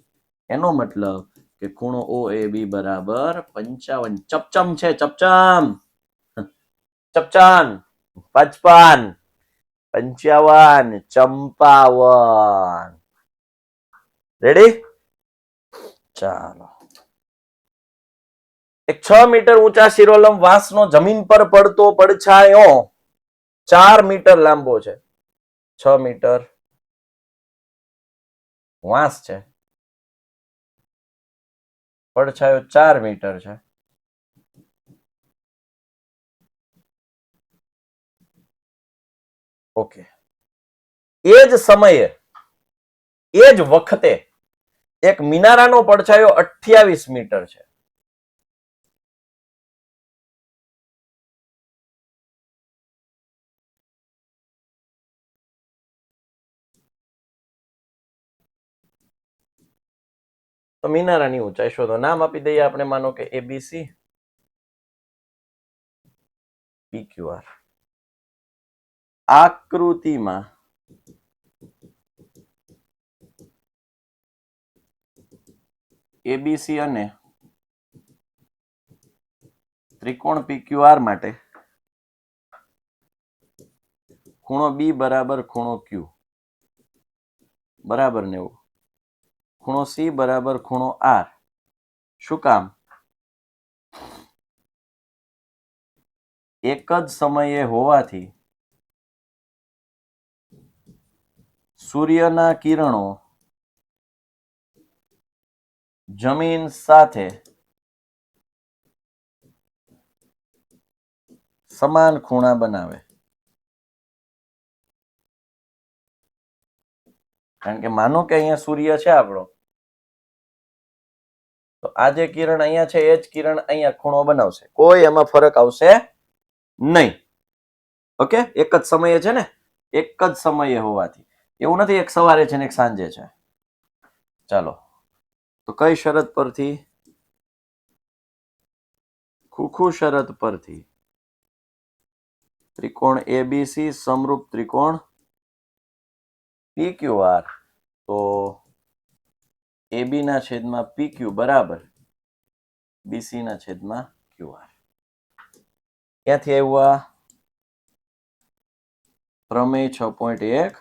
એનો મતલબ કે ખૂણો ઓએબી બરાબર 55. ચપચમ છે, ચપચમ. ચપચાન 55 55 ચંપાવન. રેડી? ચાલો. એક 6 મીટર ઊંચા શિરોલંબ વાંસનો જમીન પર પડતો પડછાયો 4 મીટર લાંબો છે. 6 મીટર વાંસ છે, પડછાયો 4 મીટર છે. ઓકે. એ જ સમયે એ જ વખતે એક મિનારાનો પડછાયો 28 મીટર છે. તો મિનારાની ઊંચાઈ શોધો. નામ આપી દઈએ આપણે, માનો કે એબીસી પીક્યુઆર. આકૃતિમાં એબીસી અને ત્રિકોણ પીક્યુઆર માટે ખૂણો બી બરાબર ખૂણો ક્યુ બરાબર 90. ખૂણો સી બરાબર ખૂણો આર. શું કામ? એક જ સમયે હોવાથી સૂર્યના કિરણો જમીન સાથે સમાન ખૂણા બનાવે. કારણ કે માનો કે અહીંયા સૂર્ય છે આપણો, તો આ જે કિરણ અહીંયા છે એ જ કિરણ અહીંયા ખૂણો બનાવશે. કોઈ એમાં ફરક આવશે નહીં. ઓકે? એક જ સમયે છે ને, એક જ સમયે હોવાથી. એવું નથી એક સવારે છે ને એક સાંજે છે. ચાલો, તો કઈ શરત પરથી? ખુખુ શરત પરથી ત્રિકોણ એબીસી સમરૂપ ત્રિકોણ પીક્યુઆર. તો એબી ના છેદમાં પીક્યુ બરાબર બીસી ના છેદમાં ક્યુઆર. ક્યાંથી આવ્યું? પ્રમેય 6.1.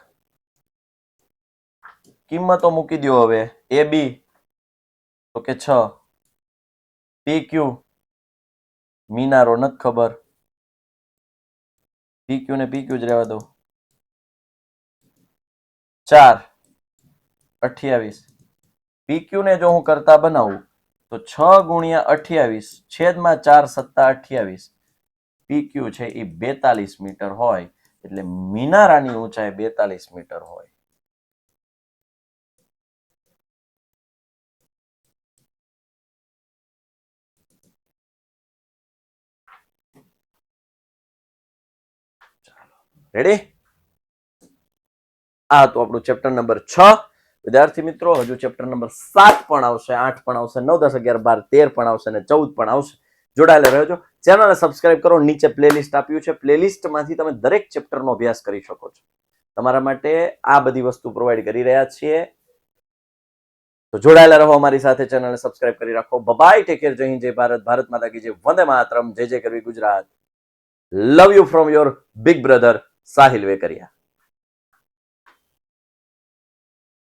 કિંમતો મૂકી દો હવે. એબી તો કે 6, પીક્યુ મિનારો નથી ખબર, પીક્યુ ને પીક્યુ જ રહેવા દો. 4 28. પીક્યુ ને જો હું કરતા બનાવું તો 6 ગુણ્યા 28 છેદમાં 4 સત્તા 28. પીક્યુ છે એ 42 મીટર હોય. એટલે મિનારાની ઊંચાઈ 42 મીટર હોય. રેડી? આ તો આપણું ચેપ્ટર નંબર 6. વિદ્યાર્થી મિત્રો, હજુ ચેપ્ટર નંબર 7 પણ આવશે, 8 પણ આવશે, 9 10 11 12 13 પણ આવશે અને 14 પણ આવશે. જોડાયેલા રહેજો. ચેનલને સબસ્ક્રાઇબ કરો. નીચે પ્લેલિસ્ટ આપ્યું છે, પ્લેલિસ્ટમાંથી તમે દરેક ચેપ્ટરનો અભ્યાસ કરી શકો છો. તમારા માટે આ બધી વસ્તુ પ્રોવાઈડ કરી રહ્યા છીએ. તો જોડાયેલા રહો અમારી સાથે. ચેનલને સબસ્ક્રાઇબ કરી રાખો. Bye, take care. જય હિન્દ, જય ભારત, ભારત માતા કી જય, વંદે માતરમ, જય જય કરવી Gujarat. Love you from your big brother Sahil Vekariya.